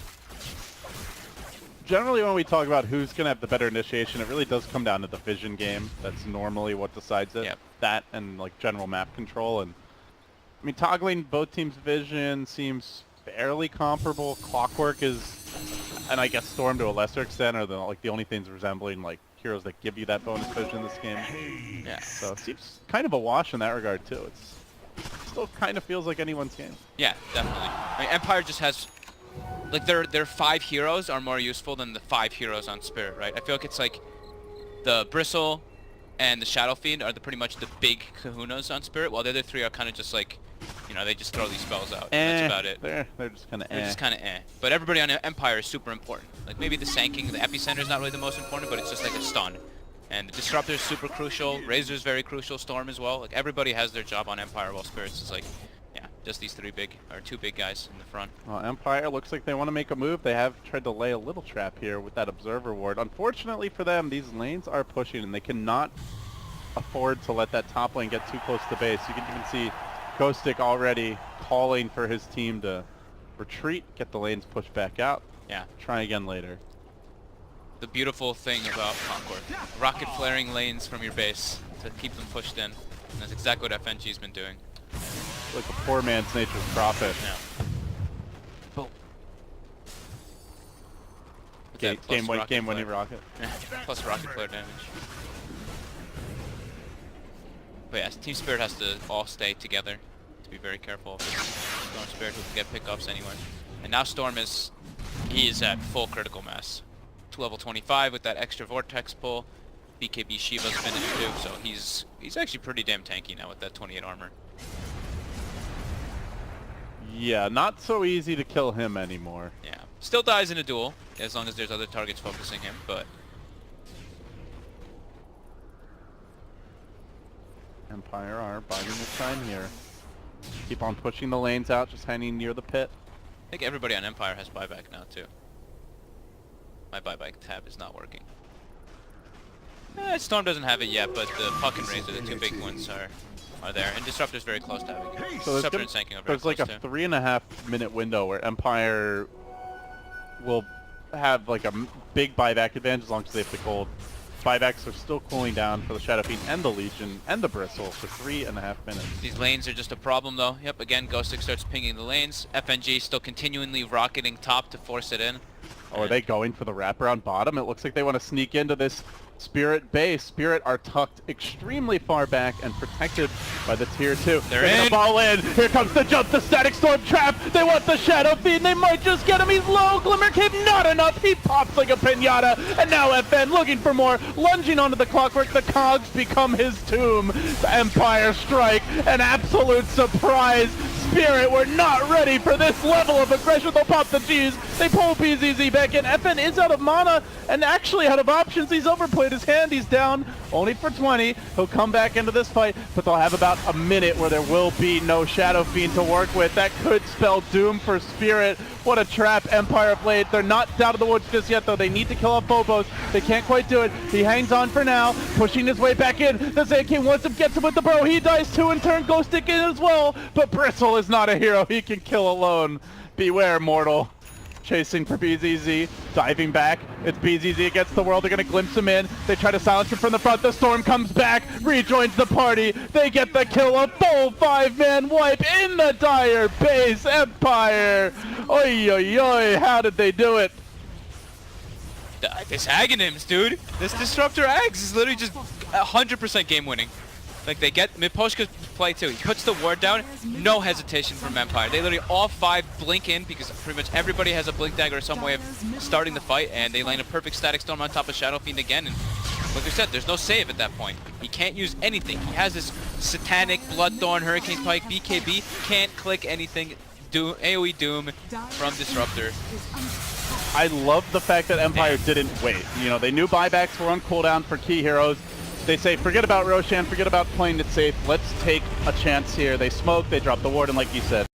Generally, when we talk about who's going to have the better initiation, it really does come down to the vision game. That's normally what decides it. Yep. That and like general map control. And I mean, toggling both teams' vision seems fairly comparable. Clockwork is, and I guess Storm to a lesser extent, are the only things resembling like heroes that give you that bonus vision in this game. Yeah. So it seems kind of a wash in that regard too. It's still kind of feels like anyone's game. Yeah, definitely. I mean, Empire just has, like, their 5 heroes are more useful than the 5 heroes on Spirit, right? I feel like it's like the Bristle and the Shadow Fiend are pretty much the big kahunas on Spirit, while the other 3 are kind of just like, you know, they just throw these spells out. That's about it. They're just kind of They're just kind of eh. But everybody on Empire is super important. Like, maybe the Sanking, the Epicenter is not really the most important, but it's just like a stun. And the Disruptor is super crucial. Razor is very crucial. Storm as well. Like, everybody has their job on Empire, while Spirits is like, yeah, Just these two big guys in the front. Well, Empire looks like they want to make a move. They have tried to lay a little trap here with that observer ward. Unfortunately for them, these lanes are pushing and they cannot afford to let that top lane get too close to base. You can even see Ghostic already calling for his team to retreat, get the lanes pushed back out. Yeah. Try again later. The beautiful thing about Concord. Rocket flaring lanes from your base to keep them pushed in. And that's exactly what FNG's been doing. Like a poor man's nature's prophet. Yeah. Boom. Game winning rocket. Plus rocket flare damage. But yeah, Team Spirit has to all stay together to be very careful of this. Storm Spirit who can get pickups anywhere. And now Storm he is at full critical mass. To level 25 with that extra vortex pull. BKB Shiva's finished too, so he's actually pretty damn tanky now with that 28 armor. Yeah, not so easy to kill him anymore. Yeah. Still dies in a duel, as long as there's other targets focusing him, but... Empire are biding the time here. Keep on pushing the lanes out, just hanging near the pit. I think everybody on Empire has buyback now, too. My buyback tab is not working. Storm doesn't have it yet, but the Puck and Razor, the two big ones, are there. And Disruptor's very close to having it. So Disruptor and Senking are very there's like a close, too. 3.5 minute window where Empire will have like a big buyback advantage as long as they have the gold. Buybacks are still cooling down for the Shadow Fiend and the Legion and the Bristle for 3.5 minutes. These lanes are just a problem, though. Yep, again, Ghostic starts pinging the lanes. FNG still continually rocketing top to force it in. Oh, are they going for the wraparound bottom? It looks like they want to sneak into this Spirit base. Spirit are tucked extremely far back and protected by the tier 2. They're gonna in. ball in. Here comes the jump, the Static Storm trap. They want the Shadow Fiend. They might just get him. He's low. Glimmer Cape not enough. He pops like a pinata. And now FN looking for more. Lunging onto the clockwork. The cogs become his tomb. The Empire strike. An absolute surprise. Spirit were not ready for this level of aggression. They'll pop the G's. They pull PZZ back in. FN is out of mana and actually out of options. He's overplayed his hand. He's down only for 20. He'll come back into this fight, but they'll have about a minute where there will be no Shadow Fiend to work with. That could spell doom for Spirit. What a trap Empire played. They're not down to the woods just yet, though. They need to kill off Phobos. They can't quite do it. He hangs on for now, pushing his way back in. The Zankin wants him, gets him with the bro. He dies too in turn. Ghostic in as well, but Bristle is not a hero. He can kill alone. Beware, mortal. Chasing for BZZ, diving back. It's BZZ against the world. They're going to glimpse him in. They try to silence him from the front. The Storm comes back, rejoins the party. They get the kill. A full 5-man wipe in the Dire base. Empire. Oi, oi, oi. How did they do it? This Aghanims, dude. This Disruptor Ags is literally just 100% game winning. Like, they get Miposhka's play too. He puts the ward down, no hesitation from Empire. They literally all 5 blink in because pretty much everybody has a blink dagger or some way of starting the fight, and they land a perfect Static Storm on top of Shadow Fiend again. And like I said, there's no save at that point. He can't use anything. He has this satanic Bloodthorn, Hurricane Spike, BKB, can't click anything. AoE Doom from Disruptor. I love the fact that Empire didn't wait. You know, they knew buybacks were on cooldown for key heroes. They say, forget about Roshan, forget about playing it safe. Let's take a chance here. They smoke, they drop the ward, and like you said,